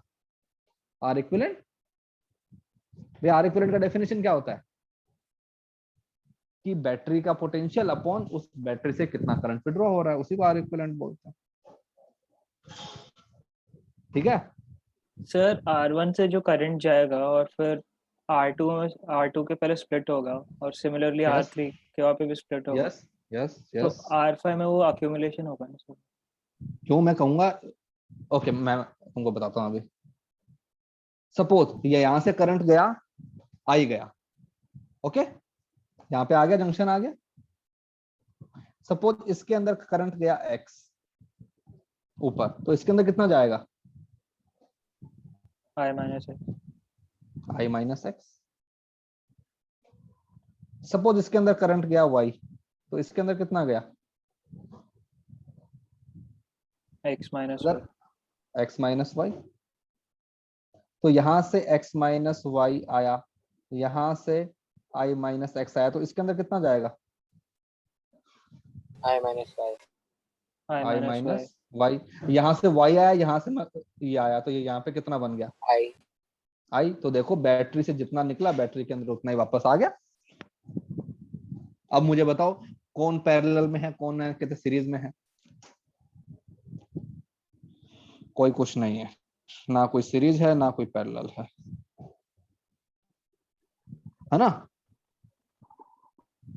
R equivalent. भाई R इक्विवेलेंट का डेफिनेशन क्या होता है कि बैटरी का पोटेंशियल अपॉन उस बैटरी से कितना करंट विड्रॉ हो रहा है, उसी को R इक्विवेलेंट बोलते हैं, ठीक है। सर R1 से जो करंट जाएगा और फिर R2 के पहले स्प्लिट होगा और सिमिलरली Yes. R3 के वहाँ पे भी स्प्लिट होगा। यस यस तो यस, R5 में वो अक्यूमुलेशन होगा ना सर? क्यों मैं कहूंगा, ओके मैं तुमको बताता हूं। अभी सपोज ये यहां से करंट गया, I गया, ओके, यहाँ पे आ गया, जंक्शन आ गया। सपोज इसके अंदर करंट गया X ऊपर, तो इसके अंदर कितना जाएगा? I-X। सपोज इसके अंदर करंट गया Y, तो इसके अंदर कितना गया? X-Y। X-Y। तो यहां से X-Y आया, यहां से I-X आया, तो इसके अंदर कितना जाएगा? I-5 I I minus y. Minus y, यहाँ से y आया, यहाँ से ये आया, तो ये यहाँ पे कितना बन गया आई आई। तो देखो बैटरी से जितना निकला बैटरी के अंदर उतना ही वापस आ गया। अब मुझे बताओ कौन पैरेलल में है, कौन है कहते सीरीज में है? कोई कुछ नहीं है, ना कोई सीरीज है ना कोई पैरेलल है ना।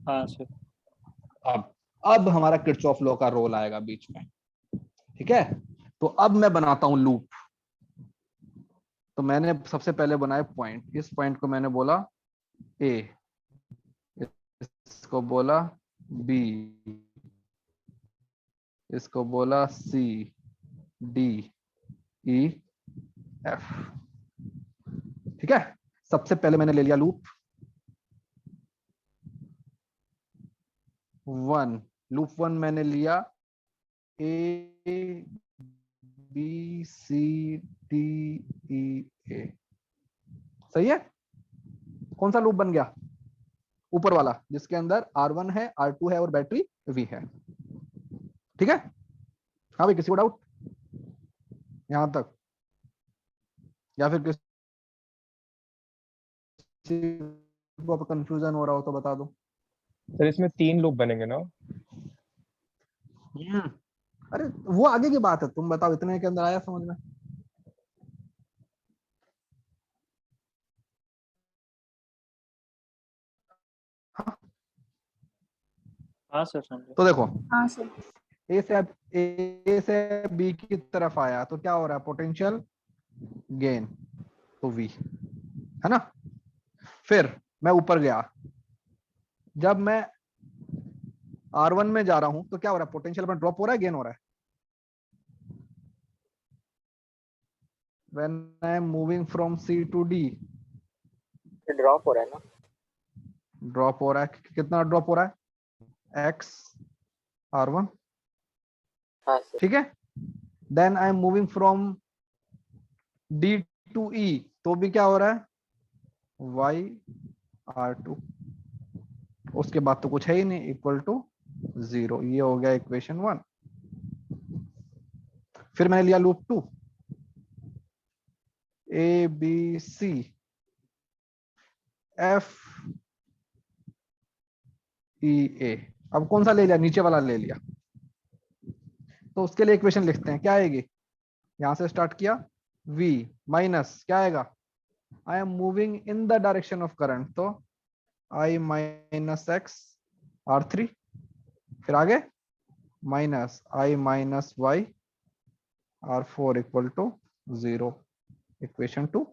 हाँ सर। अब हमारा किरचॉफ लॉ का रोल आएगा बीच में, ठीक है। तो अब मैं बनाता हूं लूप। तो मैंने सबसे पहले बनाया पॉइंट, इस पॉइंट को मैंने बोला ए, इसको बोला बी, इसको बोला सी डी ई एफ, ठीक है। सबसे पहले मैंने ले लिया लूप 1, लूप 1 मैंने लिया A B C D E ए, सही है। कौन सा लूप बन गया? ऊपर वाला, जिसके अंदर R1 है, R2 है और बैटरी V है, ठीक है। हाँ भाई, किसी को डाउट यहां तक, या फिर किसी को कंफ्यूजन हो रहा हो तो बता दो। सर इसमें 3 लूप बनेंगे ना? अरे वो आगे की बात है, तुम बताओ इतने के अंदर आया समझ में? हाँ सर समझे। तो देखो हाँ सर। ए से बी की तरफ आया तो क्या हो रहा है? पोटेंशियल गेन, तो V है ना। फिर मैं ऊपर गया, जब मैं R1 में जा रहा हूं तो क्या हो रहा है? पोटेंशियल में ड्रॉप हो रहा है, गेन हो रहा है? When I am moving from C to D, drop हो रहा है ना? ड्रॉप हो रहा है। कितना ड्रॉप हो रहा है? X R1, हाँ सर। ठीक है। Then I am moving from D to E, तो भी क्या हो रहा है? Y R2, उसके बाद तो कुछ है ही नहीं, इक्वल टू 0। ये हो गया इक्वेशन 1। फिर मैंने लिया loop 2, A B C F E A। अब कौन सा ले लिया? नीचे वाला ले लिया। तो उसके लिए इक्वेशन लिखते हैं, क्या आएगी? यहां से स्टार्ट किया, V माइनस क्या आएगा? I am moving in the direction of current, तो I माइनस एक्स R3, फिर आगे minus I minus y R4 equal to 0, equation 2।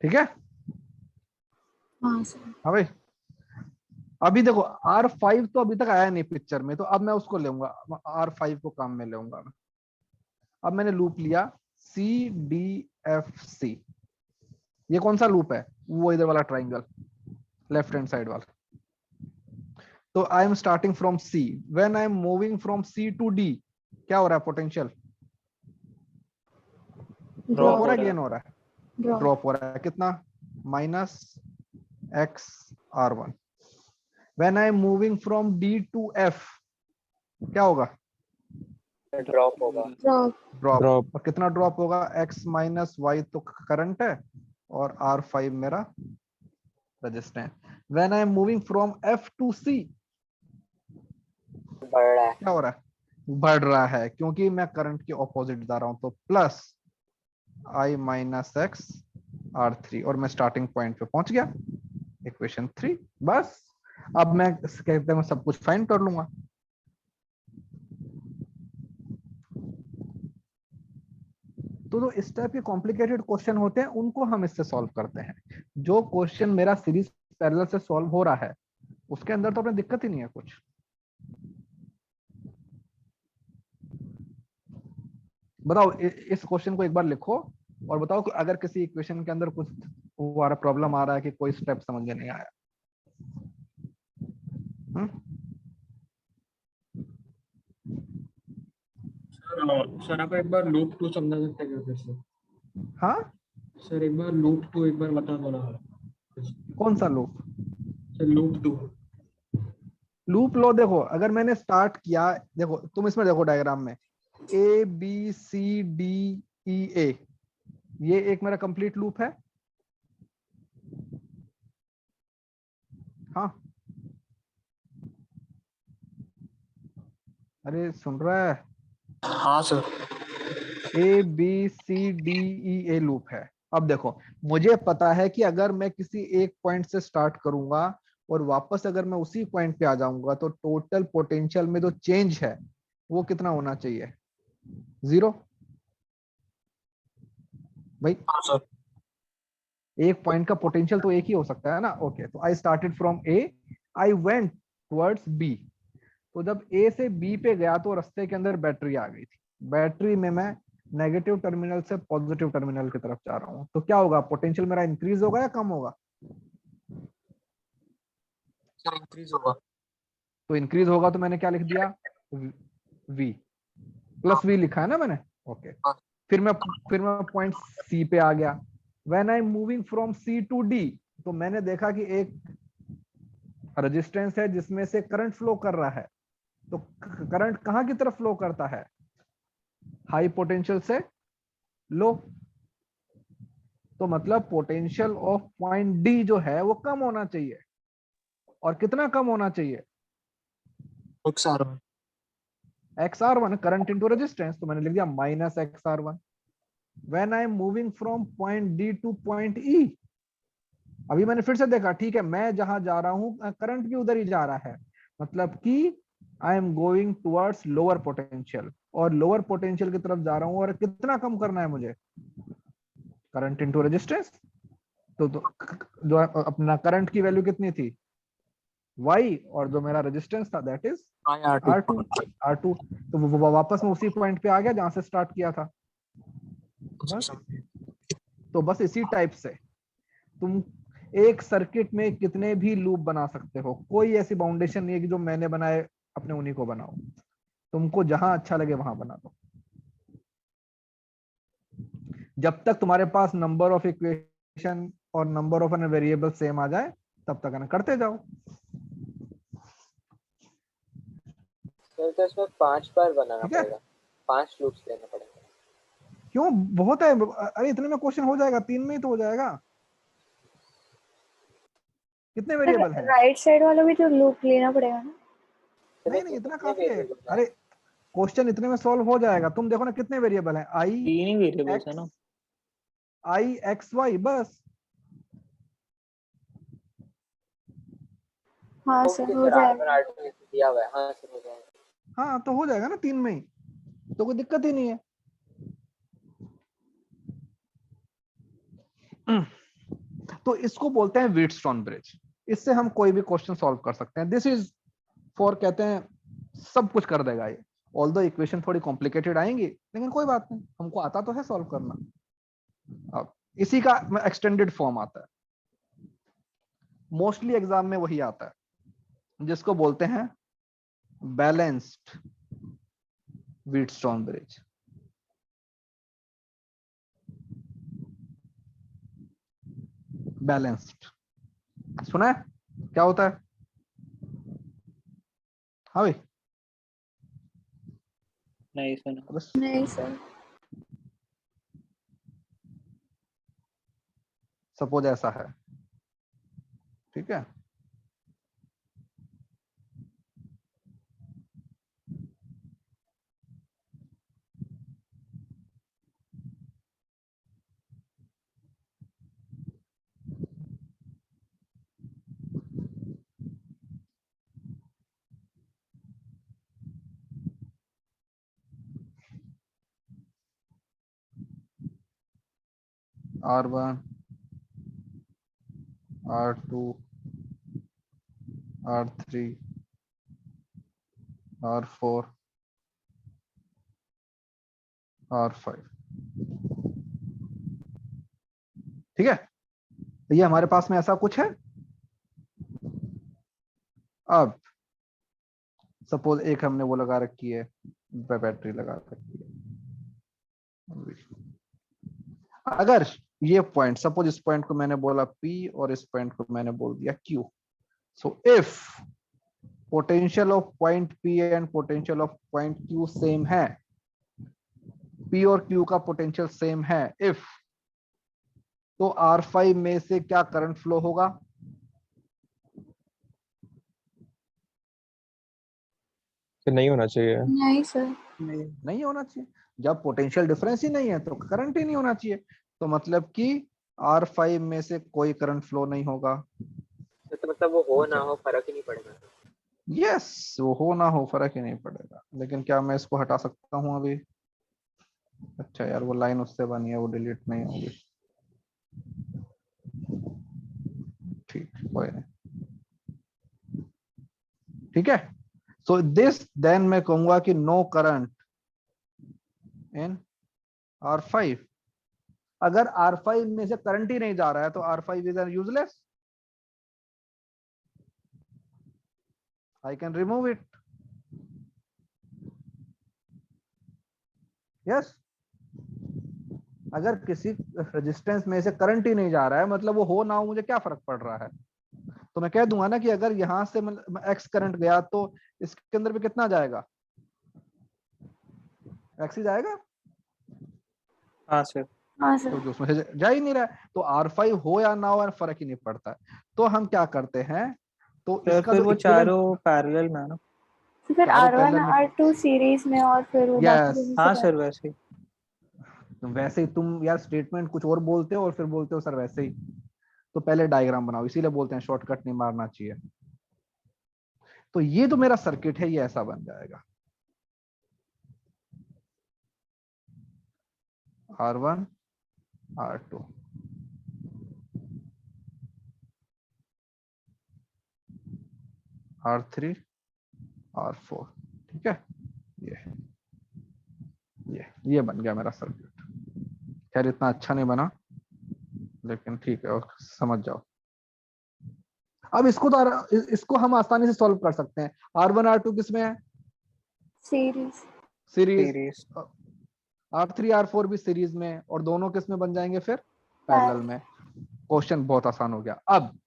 ठीक है। हाँ सर। हाँ भाई, अभी देखो R5 तो अभी तक आया नहीं पिक्चर में, तो अब मैं उसको लूंगा, R5 को काम में लूंगा। अब मैंने लूप लिया CDFC, ये कौन सा लूप है? वो इधर वाला ट्राइंगल, लेफ्ट हैंड साइड वाला। तो I am starting from C, when I am moving from C to D, क्या हो रहा है? पोटेंशियल ड्रॉप हो रहा है, गेन हो रहा है? ड्रॉप हो रहा है। कितना? Minus x R1। When I am moving from D to F, क्या होगा? ड्रॉप होगा। ड्रॉप। और कितना ड्रॉप होगा? x माइनस वाई तो करंट है और R5 मेरा resistance. When I am moving from F to C, बढ़ रहा है। क्या हो रहा है? बढ़ रहा है, क्योंकि मैं करंट के ऑपोजिट जा रहा हूं, तो plus I minus x R3, और मैं स्टार्टिंग पॉइंट पे पहुंच गया, इक्वेशन 3। बस अब मैं कहते हैं सब कुछ फाइंड कर लूंगा। तो इस टाइप के कॉम्प्लिकेटेड क्वेश्चन होते हैं, उनको हम इससे सॉल्व करते हैं। जो क्वेश्चन मेरा सीरीज पैरेलल से सॉल्व हो रहा है, उसके अंदर तो अपने दिक्कत ही नहीं है कुछ। बताओ इस क्वेश्चन को एक बार लिखो और बताओ कि अगर किसी इक्वेशन के अंदर कुछ प्रॉब्लम आ रहा है कि कोई स्टेप समझ में नहीं आया। सर आप एक बार लूप 2 समझा सकते हैं फिर से? हाँ सर एक बार लूप 2 एक बार बता दो ना। कौन सा लूप? सर लूप 2 लूप लो देखो, अगर मैंने स्टार्ट किया, देखो तुम इसमें देखो डायग्राम में A B C D E A, ये एक मेरा कंप्लीट लूप है। हाँ, अरे सुन रहा है? हाँ sir. A B C D E A loop है। अब देखो, मुझे पता है कि अगर मैं किसी एक पॉइंट से स्टार्ट करूंगा और वापस अगर मैं उसी पॉइंट पे आ जाऊंगा तो टोटल पोटेंशियल में जो चेंज है वो कितना होना चाहिए? 0। भाई हाँ सर। एक पॉइंट का पोटेंशियल तो एक ही हो सकता है ना। ओके, तो I started from A, I went towards B. तो जब ए से बी पे गया तो रास्ते के अंदर बैटरी आ गई थी। बैटरी में मैं नेगेटिव टर्मिनल से पॉजिटिव टर्मिनल की तरफ जा रहा हूँ, तो क्या होगा? पोटेंशियल मेरा इंक्रीज होगा या कम होगा? सर इंक्रीज होगा। तो इंक्रीज होगा तो मैंने क्या लिख दिया? v प्लस v लिखा है ना मैंने। ओके, हाँ। फिर मैं पॉइंट सी पे आ गया। When I am moving from C to D, तो मैंने देखा कि एक रेजिस्टेंस है जिसमें से करंट फ्लो कर रहा है। तो करंट कहां की तरफ फ्लो करता है? हाई पोटेंशियल से लो। तो मतलब पोटेंशियल ऑफ पॉइंट डी जो है वो कम होना चाहिए। और कितना कम होना चाहिए? XR1। XR1 current into resistance, तो मैंने लिख दिया minus XR1। When I am moving from point D two point ई, अभी मैंने फिर से देखा, ठीक है, मैं जहां जा रहा हूं करंट भी उधर ही जा रहा है, मतलब कि आई am going towards lower potential, और लोअर पोटेंशियल की तरफ जा रहा हूं। और कितना कम करना है मुझे? Current into resistance. तो जो अपना करंट की वैल्यू कितनी थी? Y, और जो मेरा रेजिस्टेंस था दैट इज R2। तो वो वापस में उसी पॉइंट पे आ गया जहां से स्टार्ट किया था। बस। तो बस इसी टाइप से तुम एक सर्किट में कितने भी लूप बना सकते हो। कोई ऐसी बाउंडेशन नहीं है कि जो मैंने बनाए अपने उन्हीं को बनाओ। तुमको जहां अच्छा लगे वहां बना दो, जब तक तुम्हारे पास नंबर ऑफ इक्वेशन और नंबर ऑफ वेरिएबल सेम आ जाए तब तक करते जाओ। सर तो इसमें 5 बार बनाना ठीक है? पड़ेगा, 5 लूप्स लेने पड़ेंगे। क्यों? बहुत है, अरे इतने में क्वेश्चन हो जाएगा, 3 में ही तो हो जाएगा। कितने वेरिएबल हैं? राइट साइड वाला भी तो लूप लेना पड़ेगा ना। नहीं, इतना काफी है। अरे क्वेश्चन इतने में सॉल्व हो जाएगा। तुम देखो ना कितने वेरिएबल हैं? आई 3 ही वेरिएबल्स है ना। आई एक्स वाई, बस। हाँ ओके सर हो सर, जाएगा। R1 R2 दिया हुआ है। हाँ सर हो जाएगा। हाँ तो हो जाएगा ना 3 में ही, तो कोई दिक्कत ही नहीं है। तो इसको बोलते हैं व्हीटस्टोन ब्रिज। इससे हम कोई भी क्वेश्चन सॉल्व कर सकते हैं। दिस इज फॉर, कहते हैं सब कुछ कर देगा ये। ऑल्दो इक्वेशन थोड़ी कॉम्प्लिकेटेड आएंगी, लेकिन कोई बात नहीं, हमको आता तो है सॉल्व करना। अब इसी का एक्सटेंडेड फॉर्म आता है, मोस्टली एग्जाम में वही आता है, जिसको बोलते हैं बैलेंस्ड व्हीटस्टोन ब्रिज। बैलेंस्ड सुना है क्या होता है? हाँ भाई, नहीं सुना। बस नहीं सर। सपोज ऐसा है, ठीक है, R1 R2 R3 R4 R5, ठीक है। तो ये हमारे पास में ऐसा कुछ है। अब सपोज एक हमने वो लगा रखी है, बैटरी लगा रखी है। अगर ये पॉइंट, सपोज इस पॉइंट को मैंने बोला P और इस पॉइंट को मैंने बोल दिया Q, so if potential of point P and potential of point Q same है, P और Q का पोटेंशियल सेम है, इफ तो R5 में से क्या करंट फ्लो होगा? कि नहीं होना चाहिए। नहीं सर। नहीं होना चाहिए। जब पोटेंशियल डिफरेंस ही नहीं है तो करंट ही नहीं होना चाहिए। तो मतलब कि R5 में से कोई करंट फ्लो नहीं होगा। तो मतलब वो हो ना हो फर्क ही नहीं पड़ेगा। यस, वो हो ना हो फर्क ही नहीं पड़ेगा। लेकिन क्या मैं इसको हटा सकता हूँ अभी? अच्छा यार, वो लाइन उससे बनी है, वो डिलीट नहीं होगी। ठीक, कोई नहीं, ठीक है। सो दिस देन मैं कहूंगा कि नो करंट इन R5। अगर R5 में से करंट ही नहीं जा रहा है तो R5 is useless, I can remove it. Yes. अगर किसी रेजिस्टेंस में से करंट ही नहीं जा रहा है, मतलब वो हो ना हो मुझे क्या फर्क पड़ रहा है? तो मैं कह दूंगा ना कि अगर यहां से एक्स करंट गया तो इसके अंदर भी कितना जाएगा? एक्स ही जाएगा। हाँ सर। हाँ सर। तो उसमें से जा ही नहीं रहा है, तो R5 हो या ना हो फर्क ही नहीं पड़ता है। तो हम क्या करते हैं, तो सर इसका फिर जो वो equivalent- चारों पैरेलल में है ना? फिर चारों R1 parallel में- R2 सीरीज में और फिर वो बाकी Yes. जैसे से हाँ बात- सर वैसे ही। वैसे ही तुम यार स्टेटमेंट कुछ और बोलते हो और फिर बोलते हो सर वैसे ही। तो पहले डायग्राम बनाओ, इसीलिए बोलते हैं शॉर्टकट नहीं मारना चाहिए। तो ये तो मेरा सर्किट है, ये ऐसा बन जाएगा R1 R2 R3 R4, ठीक है। ये बन गया मेरा सर्किट। खैर इतना अच्छा नहीं बना, लेकिन ठीक है, और समझ जाओ। अब इसको हम आसानी से सॉल्व कर सकते हैं। R1 R2 किसमें है? सीरीज। सीरीज। R3 R4 भी सीरीज में, और दोनों किस में बन जाएंगे फिर? पैरेलल में। क्वेश्चन बहुत आसान हो गया। अब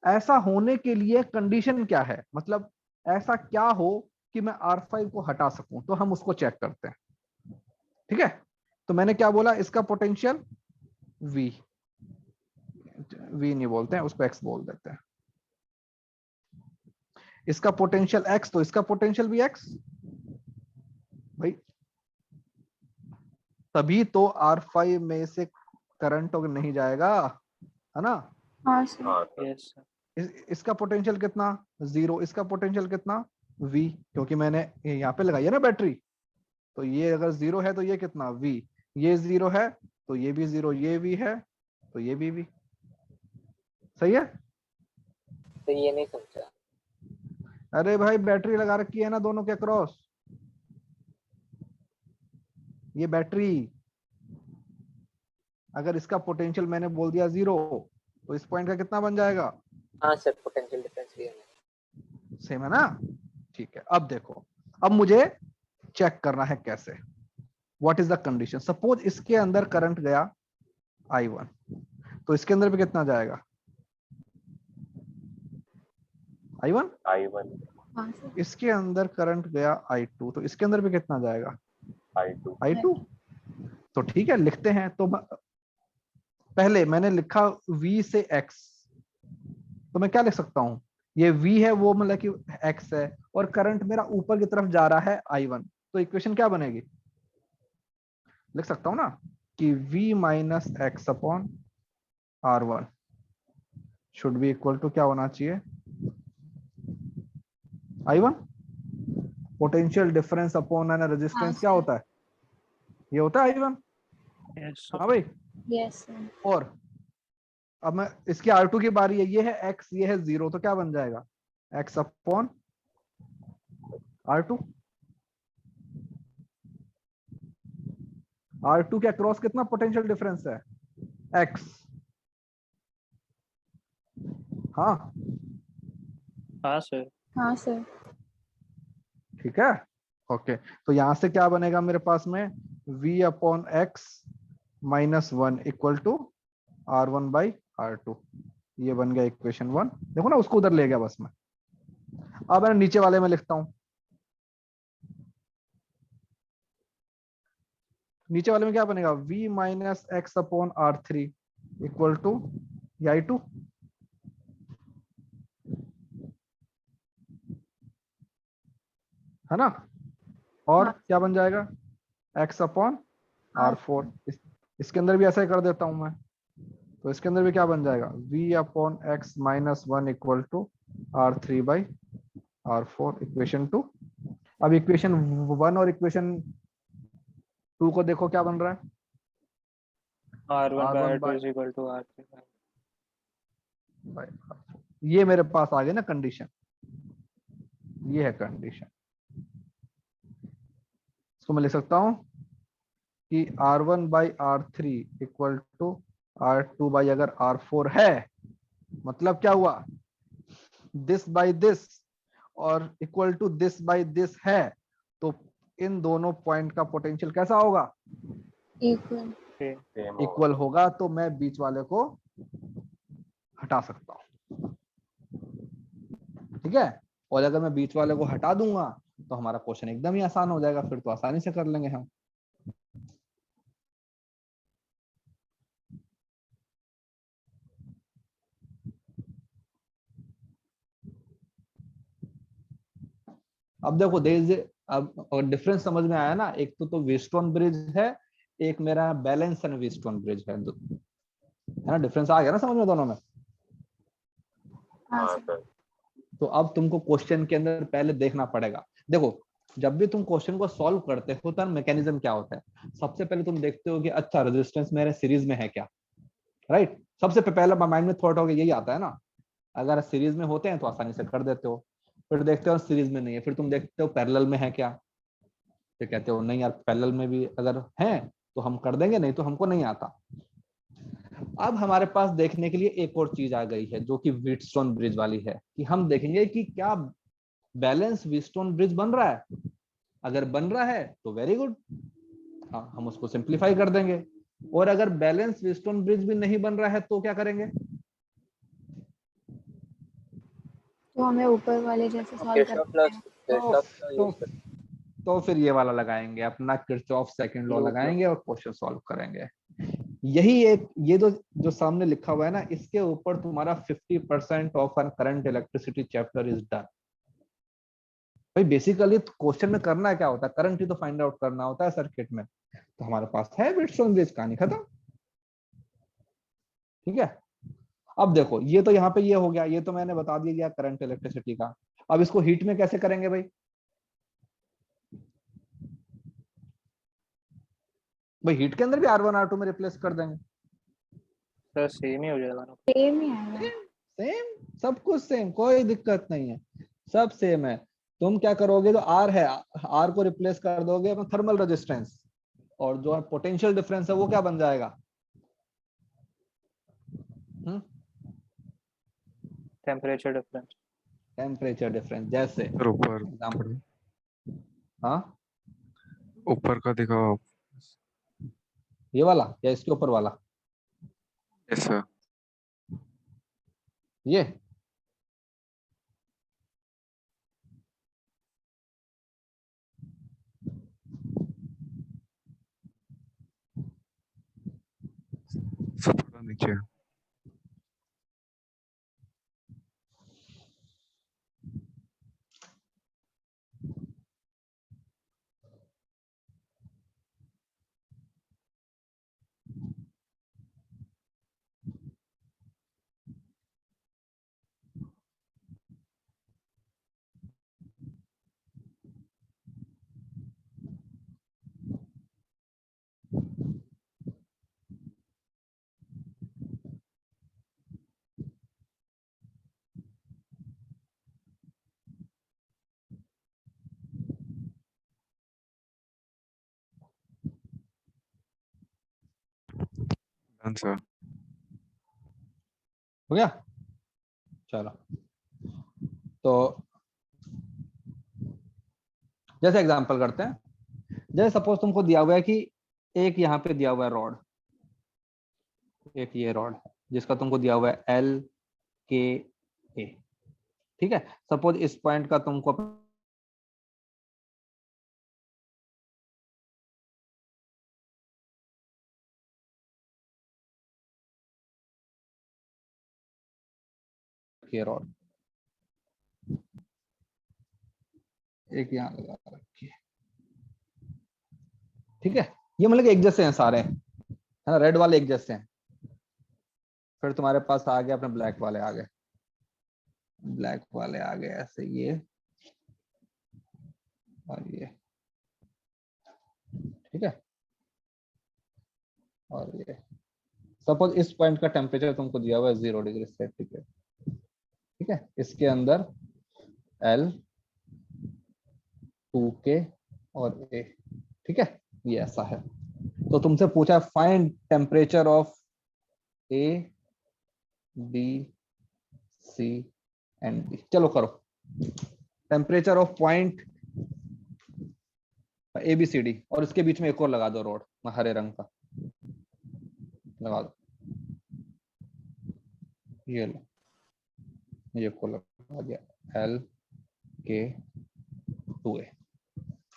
ऐसा होने के लिए कंडीशन क्या है, मतलब ऐसा क्या हो कि मैं R5 को हटा सकूं, तो हम उसको चेक करते हैं, ठीक है। तो मैंने क्या बोला, इसका पोटेंशियल V नहीं बोलते हैं उसको, X बोल देते हैं। इसका पोटेंशियल X, तो इसका पोटेंशियल भी X भाई, तभी तो R5 में से करंट नहीं जाएगा, है ना? हाँ सर। Yes sir. इसका पोटेंशियल कितना? 0। इसका पोटेंशियल कितना? V, क्योंकि मैंने यहाँ पे लगाई है ना बैटरी। तो ये अगर 0 है तो ये कितना? V। ये 0 है तो ये भी 0, ये V है तो ये भी V। सही है? तो ये नहीं समझा। अरे भाई बैटरी लगा रखी है ना दोनों के क्रॉस, ये बैटरी। अगर इसका पोटेंशियल मैंने बोल दिया 0, तो इस पॉइंट का कितना बन जाएगा? हाँ सर, पोटेंशियल डिफरेंस भी है। सेम है ना? ठीक है। अब देखो, अब मुझे चेक करना है कैसे। What is the condition? Suppose इसके अंदर करंट गया I1, तो इसके अंदर भी कितना जाएगा? I1। हाँ सर। इसके अंदर करंट गया I2, तो इसके अंदर भी कितना जाएगा? I2। तो ठीक है, लिखते हैं। तो पहले मैंने लिखा V से X, तो मैं क्या लिख सकता हूं? ये V है वो मतलब कि X है, और करंट मेरा ऊपर की तरफ जा रहा है I1, तो इक्वेशन क्या बनेगी? लिख सकता हूं ना कि V minus x upon R1 should be equal to क्या होना चाहिए? I1 पोटेंशियल डिफरेंस अपॉन है ना रेजिस्टेंस, क्या होता है? ये होता है I1। यस हाँ भाई। Yes sir. और अब मैं इसकी R2 की बारी है, ये है X, ये है 0, तो क्या बन जाएगा? X upon R2। R2 के अक्रॉस कितना पोटेंशियल डिफरेंस है? X। हाँ हाँ सर। हाँ सर। ठीक है, ओके। तो यहां से क्या बनेगा मेरे पास में? V upon x minus 1 equal to R1 by R2। ये बन गया इक्वेशन 1। देखो ना, उसको उधर ले गया बस मैं। अब मैं नीचे वाले में लिखता हूं, नीचे वाले में क्या बनेगा, v minus x upon R3 equal to I2, है ना, और हाँ। क्या बन जाएगा, x अपॉन R4। इसके अंदर भी ऐसा ही कर देता हूं मैं, तो इसके अंदर भी क्या बन जाएगा, v upon x minus 1 equal to R3 by R4, equation 2। अब इक्वेशन 1 और इक्वेशन 2 को देखो क्या बन रहा है, R1 by R1 R2 by is equal to R3 by R4। ये मेरे पास आ गई ना कंडीशन, ये है कंडीशन। इसको मैं लिख सकता हूं कि R1 by R3 equal to R2 by अगर R4 है, मतलब क्या हुआ, दिस बाई दिस और equal to this by this है, तो इन दोनों पॉइंट का पोटेंशियल कैसा होगा, इक्वल। इक्वल होगा। तो मैं बीच वाले को हटा सकता हूं, ठीक है। और अगर मैं बीच वाले को हटा दूंगा तो हमारा क्वेश्चन एकदम ही आसान हो जाएगा, फिर तो आसानी से कर लेंगे हम। अब देखो अब और डिफरेंस समझ में आया ना, एक तो व्हीटस्टोन ब्रिज है, एक मेरा बैलेंस एंड व्हीटस्टोन ब्रिज है ना, डिफरेंस आ गया ना समझ में दोनों में। हाँ हाँ सर। सर। तो अब तुमको क्वेश्चन के अंदर पहले देखना पड़ेगा। देखो जब भी तुम क्वेश्चन को सॉल्व करते हो तो मैकेनिज्म क्या होता है, सबसे पहले तुम देखते हो कि अच्छा रेजिस्टेंस मेरे सीरीज में है क्या, राइट। सबसे पहला माइंड में थॉट होगा, यही आता है ना, अगर सीरीज में होते हैं तो आसानी से कर देते हो। फिर देखते हो सीरीज में नहीं है, फिर तुम देखते हो पैरेलल में है क्या, फिर कहते हो नहीं यार पैरेलल में भी अगर है तो हम कर देंगे, नहीं तो हमको नहीं आता। अब हमारे पास देखने के लिए एक और चीज आ गई है जो कि व्हीटस्टोन ब्रिज वाली है, कि हम देखेंगे कि क्या बैलेंस व्हीटस्टोन ब्रिज बन रहा है। अगर बन रहा है तो वेरी गुड, हाँ हम उसको सिंप्लीफाई कर देंगे। और अगर बैलेंस व्हीटस्टोन ब्रिज भी नहीं बन रहा है तो क्या करेंगे, तो हमें ऊपर वाले जैसे सॉल्व करना है। तो फिर ये वाला लगाएंगे अपना किरचॉफ सेकंड लॉ लगाएंगे और क्वेश्चन सॉल्व करेंगे। यही एक ये जो सामने लिखा हुआ है ना, इसके ऊपर तुम्हारा 50% of an current electricity chapter is done. भाई बेसिकली क्वेश्चन में करना क्या होता है, करंट ही तो फाइंड आउट करना होता है सर्किट में। तो हमारे पास है व्हीटस्टोन ब्रिज, कहानी खत्म, ठीक है। अब देखो ये तो यहाँ पे ये हो गया, ये तो मैंने बता दिया करंट इलेक्ट्रिसिटी का। अब इसको हीट में कैसे करेंगे भाई, हीट के अंदर भी R1 R2 में रिप्लेस कर देंगे, सर सेम ही हो जाएगा ना। सेम ही आएगा। सेम सब कुछ सेम, कोई दिक्कत नहीं है, सब सेम है। तुम क्या करोगे, जो R है R को रिप्लेस कर दोगे अपना थर्मल रेजिस्टेंस, और जो पोटेंशियल डिफरेंस है वो क्या बन जाएगा, टेम्परेचर डिफरेंस। Temperature difference. जैसे ऊपर एग्जांपल, हाँ ऊपर का दिखाओ। ये वाला या इसके ऊपर वाला, यस सर। ये थोड़ा नीचे। Done sir. हो गया। चलो तो जैसे एग्जांपल करते हैं, जैसे सपोज तुमको दिया हुआ है कि एक यहाँ पे दिया हुआ है रॉड, एक ये रॉड है जिसका तुमको दिया हुआ है L K A, ठीक है, सपोज इस पॉइंट का तुमको ये रॉड एक यहाँ लगा रखिए, ठीक है, ये मतलब एक जैसे हैं सारे, है ना, रेड वाले एक जैसे हैं। फिर तुम्हारे पास आ गया अपने ब्लैक वाले आ गए, ब्लैक वाले आ गए ऐसे ये और ये, ठीक है, और ये सपोज इस पॉइंट का टेम्परेचर तुमको दिया हुआ है 0 डिग्री सेंटीग्रेड, ठीक है, इसके अंदर L 2K और A, ठीक है, ये ऐसा है। तो तुमसे पूछा find temperature of A B C and D, चलो करो। टेम्परेचर ऑफ पॉइंट ABCD और इसके बीच में एक और लगा दो रोड हरे रंग का, लगा दो, ये लो, ये को लगा दिया LK 2A,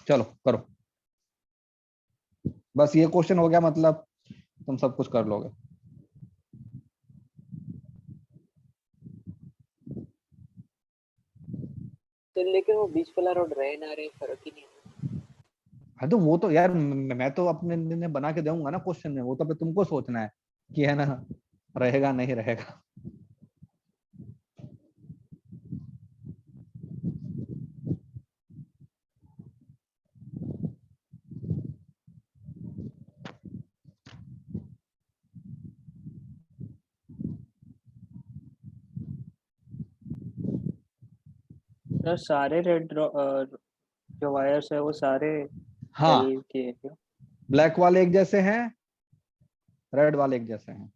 चलो करो, बस ये क्वेश्चन हो गया, मतलब तुम सब कुछ कर लोगे। तो लेकिन वो बीच वाला रोड रहे ना रहे फर्क ही नहीं है। हाँ तो वो तो यार मैं तो अपने ने बना के दूंगा ना क्वेश्चन में, वो तो तुमको सोचना है कि है ना रहेगा नहीं रहेगा। सर सारे रेड जो वायर्स है वो सारे हाँ, एल के हैं क्या? ब्लैक वाले एक जैसे हैं, रेड वाले एक जैसे हैं।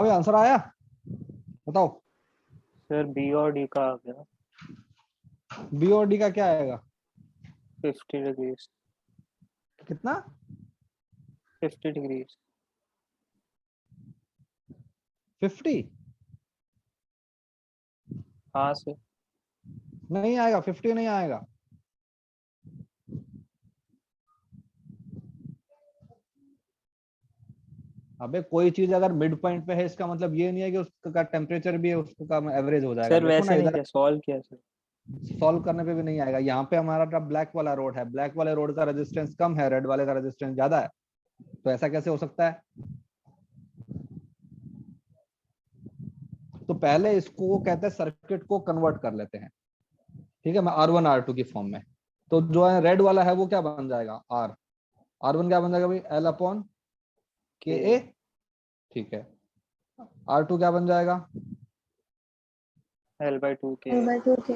हाँ भाई आंसर आया, बताओ। सर बी और डी का आ गया बी और डी का क्या आएगा? 50 डिग्रीज। कितना? 50 डिग्रीज। 50? हाँ सर। नहीं आएगा, 50 नहीं आएगा। अबे कोई चीज अगर मिड पॉइंट पे है इसका मतलब ये नहीं है कि उसका टेम्परेचर भी है उसका एवरेज हो जाएगा। सर देखो ना वैसे नहीं इधर किया, सॉल्व किया सर। सॉल्व करने पे भी नहीं आएगा। यहाँ पे हमारा ब्लैक वाला रोड है, ब्लैक वाले रोड का रेजिस्टेंस कम है, रेड वाले का रेजिस्टेंस ज्यादा है, तो ऐसा कैसे हो सकता है? तो पहले इसको कहते हैं सर्किट को कन्वर्ट कर लेते हैं, ठीक है, मैं R1 R2 की फॉर्म में। तो जो है रेड वाला है वो क्या बन जाएगा? R1 क्या बन जाएगा भाई? L/KA, ठीक है। R2 क्या बन जाएगा? L/2 के। L/2 के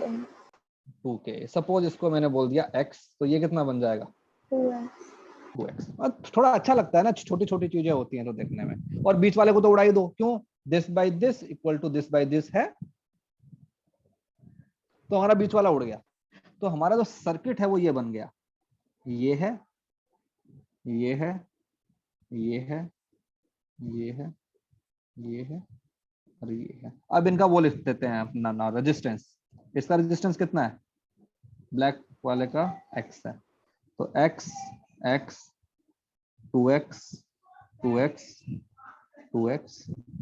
2K। सपोज इसको मैंने बोल दिया X, तो ये कितना बन जाएगा? 2x। 2X। थोड़ा अच्छा लगता है ना, छोटी छोटी चीजें होती हैं तो देखने में। और बीच वाले को तो उड़ा ही दो, क्यों? This by this equal to this by this है, तो हमारा बीच वाला उड़ गया। तो हमारा जो सर्किट है वो ये बन गया, ये है, ये है, ये है, ये है, ये है और ये है। अब इनका वो लिख देते हैं अपना ना रेजिस्टेंस। इसका रेजिस्टेंस कितना है? ब्लैक वाले का X है, तो X X 2X 2X 2X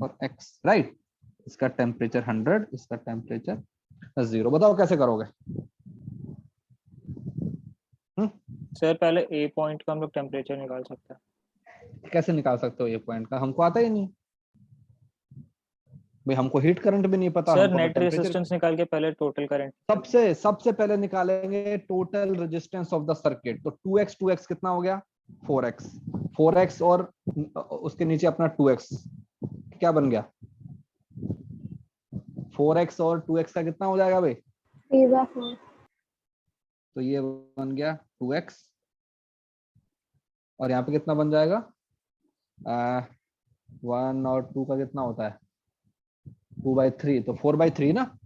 और X, राइट। इसका टेम्परेचर 100, इसका टेम्परेचर 0। बताओ कैसे करोगे? सर पहले ए पॉइंट का हम लोग टेम्परेचर निकाल सकते हैं। कैसे निकाल सकते हो ये पॉइंट का? हमको आता ही नहीं भाई, हमको हीट करंट भी नहीं पता। सर हमको नेट टेम्परेचर रेजिस्टेंस निकाल के पहले टोटल करंट। सबसे पहले निकालेंगे total resistance of the circuit. तो 2x कितना हो गया? 4x और उसके नीचे अपना 2x, क्या बन गया? 4x और 2x का कितना हो जाएगा भाई? 3/4। तो ये बन गया 2x, और यहाँ पे कितना बन जाएगा? 1 और 2 का कितना होता है? 2/3, तो 4/3 ना,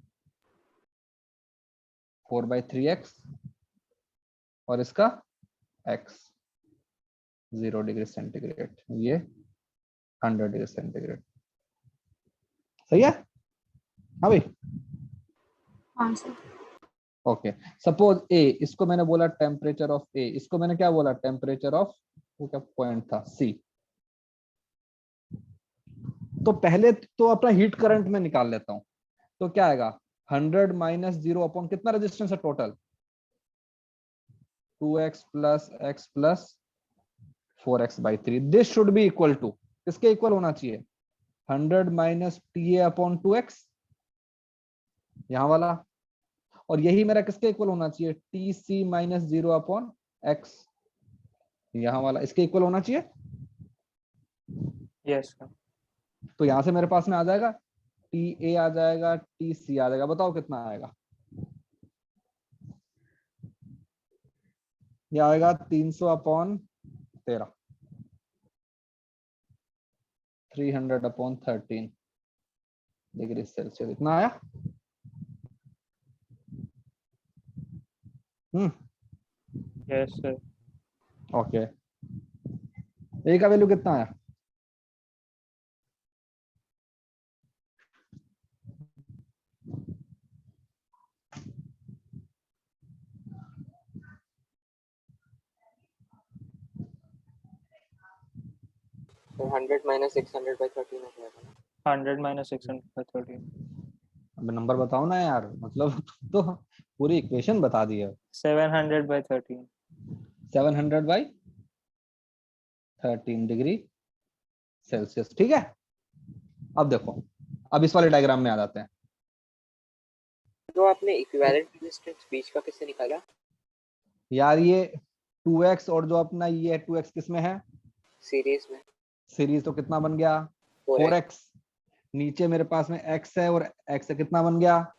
4/3x और इसका x 0 डिग्री सेंटीग्रेड, ये 100 डिग्री सेंटीग्रेड। सही है? हाँ भाई। हाँ सर। ओके, सपोज A, इसको मैंने बोला टेम्परेचर ऑफ A, इसको मैंने क्या बोला? टेम्परेचर ऑफ, वो क्या पॉइंट था? C। तो पहले तो अपना हीट करंट में निकाल लेता हूं, तो क्या आएगा? 100 माइनस 0 अपॉन कितना रेजिस्टेंस है total? 2x plus x plus 4x/3। This should be equal to, किसके इक्वल होना चाहिए? 100 माइनस TA अपॉन 2x, यहां वाला। और यही मेरा किसके इक्वल होना चाहिए? TC माइनस 0 अपॉन x, यहां वाला, इसके इक्वल होना चाहिए। Yes sir. तो यहां से मेरे पास में आ जाएगा TA आ जाएगा, TC आ जाएगा। बताओ कितना आएगा? ये आएगा 300 अपॉन 13, 300 अपॉन 13 डिग्री सेल्सियस। इतना आया? Yes sir. ओके, A का वैल्यू कितना आया? तो 100 माइनस 600/13 हो जाएगा। 100 माइनस 600/13। अब नंबर बताओ ना यार, मतलब तो पूरी इक्वेशन बता दी है। 700/13। 700/13 डिग्री सेल्सियस, ठीक है। अब देखो, अब इस वाले डायग्राम में आ जाते हैं। तो आपने इक्विवेलेंट रेजिस्टेंस बीच का किससे निकाला? यार ये 2x और जो अपना ये है 2x किसमें है? सीरीज में। सीरीज, तो कितना बन गया? 4x। नीचे मेरे पास में x है और x है, कितना बन गया?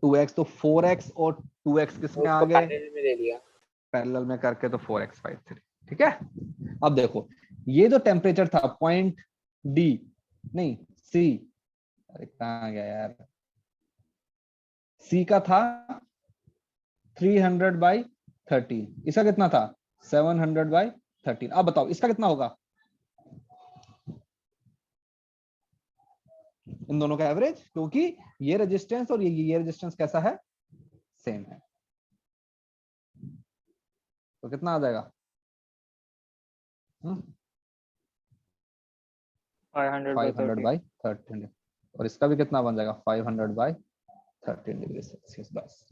2x। तो 4x और 2x किसमें आ गए? पैरेलल में ले लिया, पैरेलल में करके, तो 4x/3, ठीक है। अब देखो, ये जो टेम्परेचर था पॉइंट D, नहीं सी, अरे कहाँ गया यार, सी का था 300/13, इसका कितना था 700/13। अब बताओ इसका कितना होगा, इन दोनों का एवरेज, क्योंकि ये रेजिस्टेंस और ये रेजिस्टेंस कैसा है, सेम है। तो कितना आ जाएगा 500/13, और इसका भी कितना बन जाएगा 500/13 डिग्री सेल्सियस। बस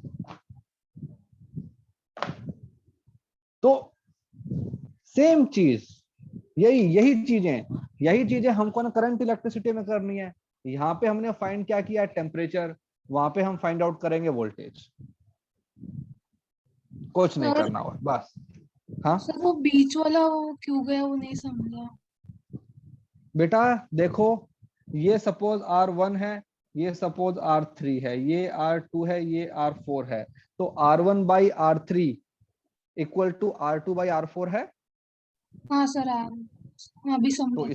तो सेम चीज, यही चीजें हमको ना करंट इलेक्ट्रिसिटी में करनी है। यहाँ पे हमने फाइंड क्या किया, टेम्परेचर, वहां पे हम फाइंड आउट करेंगे वोल्टेज, कुछ नहीं करना और बस। हाँ सर वो बीच वाला वो क्यों गया, वो नहीं समझा। बेटा देखो, ये सपोज R1 है, ये सपोज R3 है, ये R2 है, ये R4 है, तो R1/R3 इक्वल टू R2/R4 है। हाँ सर अभी तो समझा।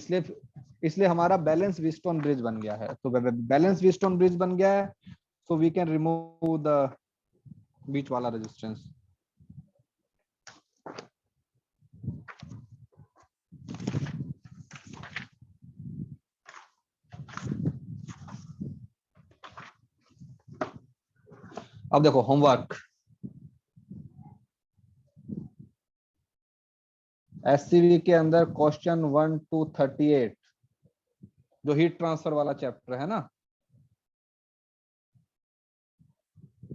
इसलिए हमारा बैलेंस व्हीटस्टोन ब्रिज बन गया है। तो बैलेंस व्हीटस्टोन ब्रिज बन गया है, so we can remove the बीच वाला रेजिस्टेंस। अब देखो होमवर्क, एससीवी के अंदर क्वेश्चन 1 to 38 जो हीट ट्रांसफर वाला चैप्टर है ना,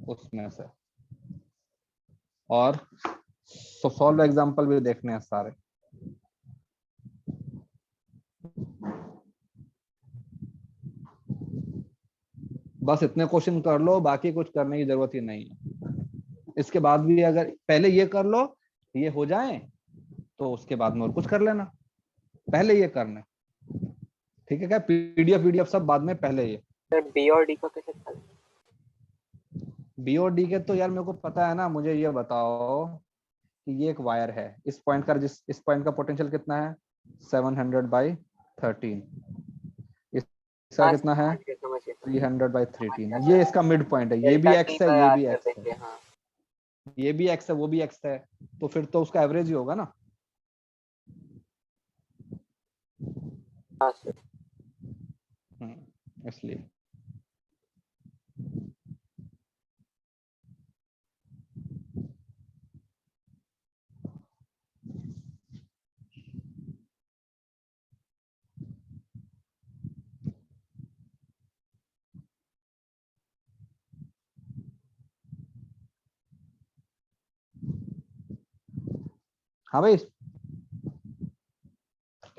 उसमें से, और सॉल्व एग्जांपल भी देखने हैं सारे। बस इतने क्वेश्चन कर लो, बाकी कुछ करने की जरूरत ही नहीं है। इसके बाद भी अगर पहले ये कर लो, ये हो जाए, तो उसके बाद में और कुछ कर लेना, पहले ये करना, ठीक है क्या? पीडीएफ सब बाद में, पहले ये। सर बी और डी का कैसे करें? बी और डी के तो यार मेरे को पता है ना, मुझे ये बताओ कि ये एक वायर है, इस पॉइंट का पोटेंशियल कितना है 700/13, इसका कितना है 300/13, ये इसका मिड पॉइंट है, ये भी एक्स है, ये भी एक्स है, ये भी एक्स है, वो भी एक्स है, तो फिर तो उसका एवरेज ही होगा ना। इसलिए हाँ भाई,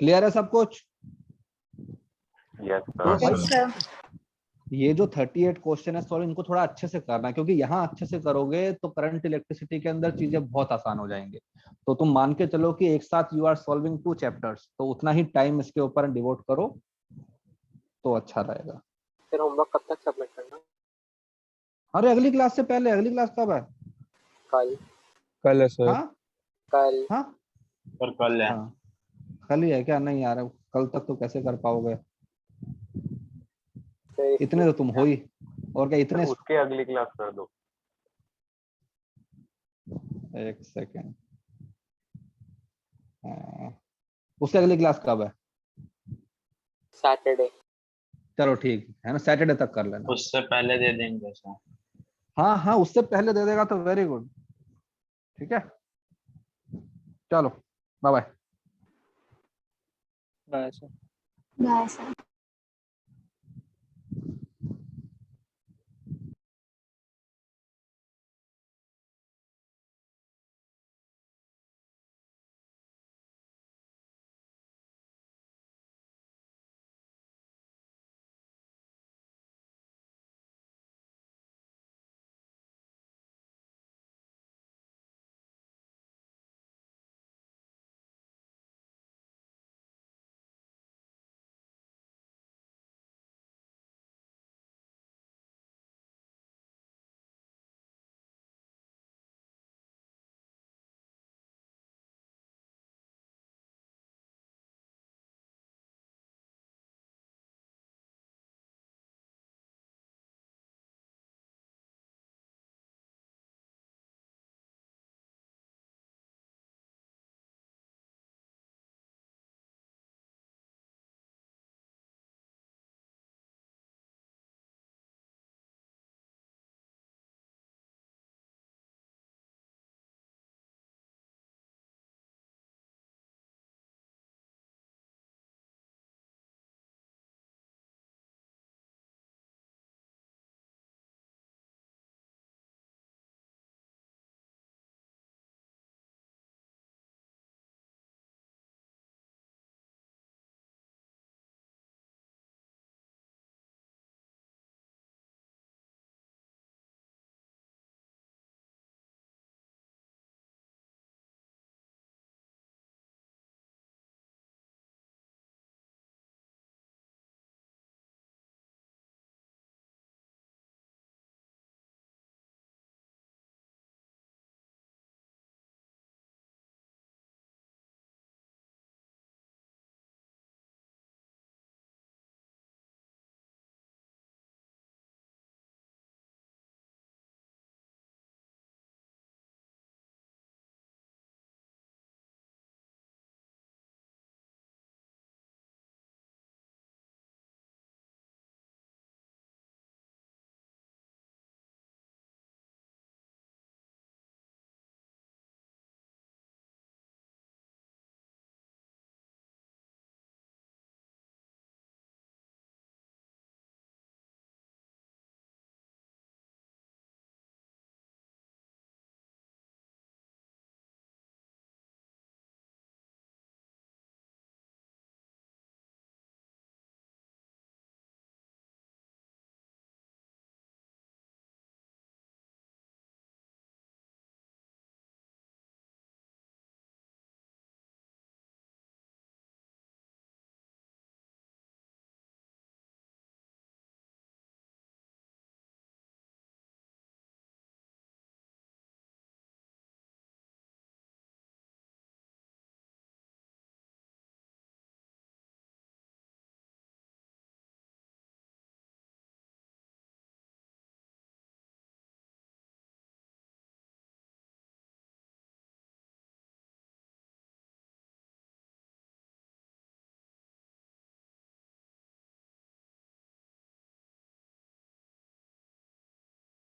क्लियर है सब कुछ? यस हाँ सर। सर। ये जो 38 क्वेश्चन है सॉल्व, इनको थोड़ा अच्छे से करना है, क्योंकि यहाँ अच्छे से करोगे तो करंट इलेक्ट्रिसिटी के अंदर चीजें बहुत आसान हो जाएंगे। तो तुम मान के चलो कि एक साथ यू आर सॉल्विंग 2 चैप्टर्स, तो उतना ही टाइम इसके ऊपर डिवोट करो तो अच्छा रहेगा। फिर होमवर्क कब तक सबमिट करना? अरे अगली क्लास से पहले, अगली क्लास कब है? कल है सर। हाँ कल हाँ पर कल है। हाँ, कल ही है क्या? नहीं यार, कल तक तो कैसे कर पाओगे, इतने तो तुम हो ही, और क्या इतने। उसके अगली क्लास कर दो। एक सेकेंड, उससे अगली क्लास कब है? सैटरडे। चलो ठीक है ना, सैटरडे तक कर लेना। उससे पहले दे देंगे सर। हाँ हाँ, उससे पहले दे देगा तो वेरी गुड, ठीक है। चलो bye bye. Bye sir. Bye sir.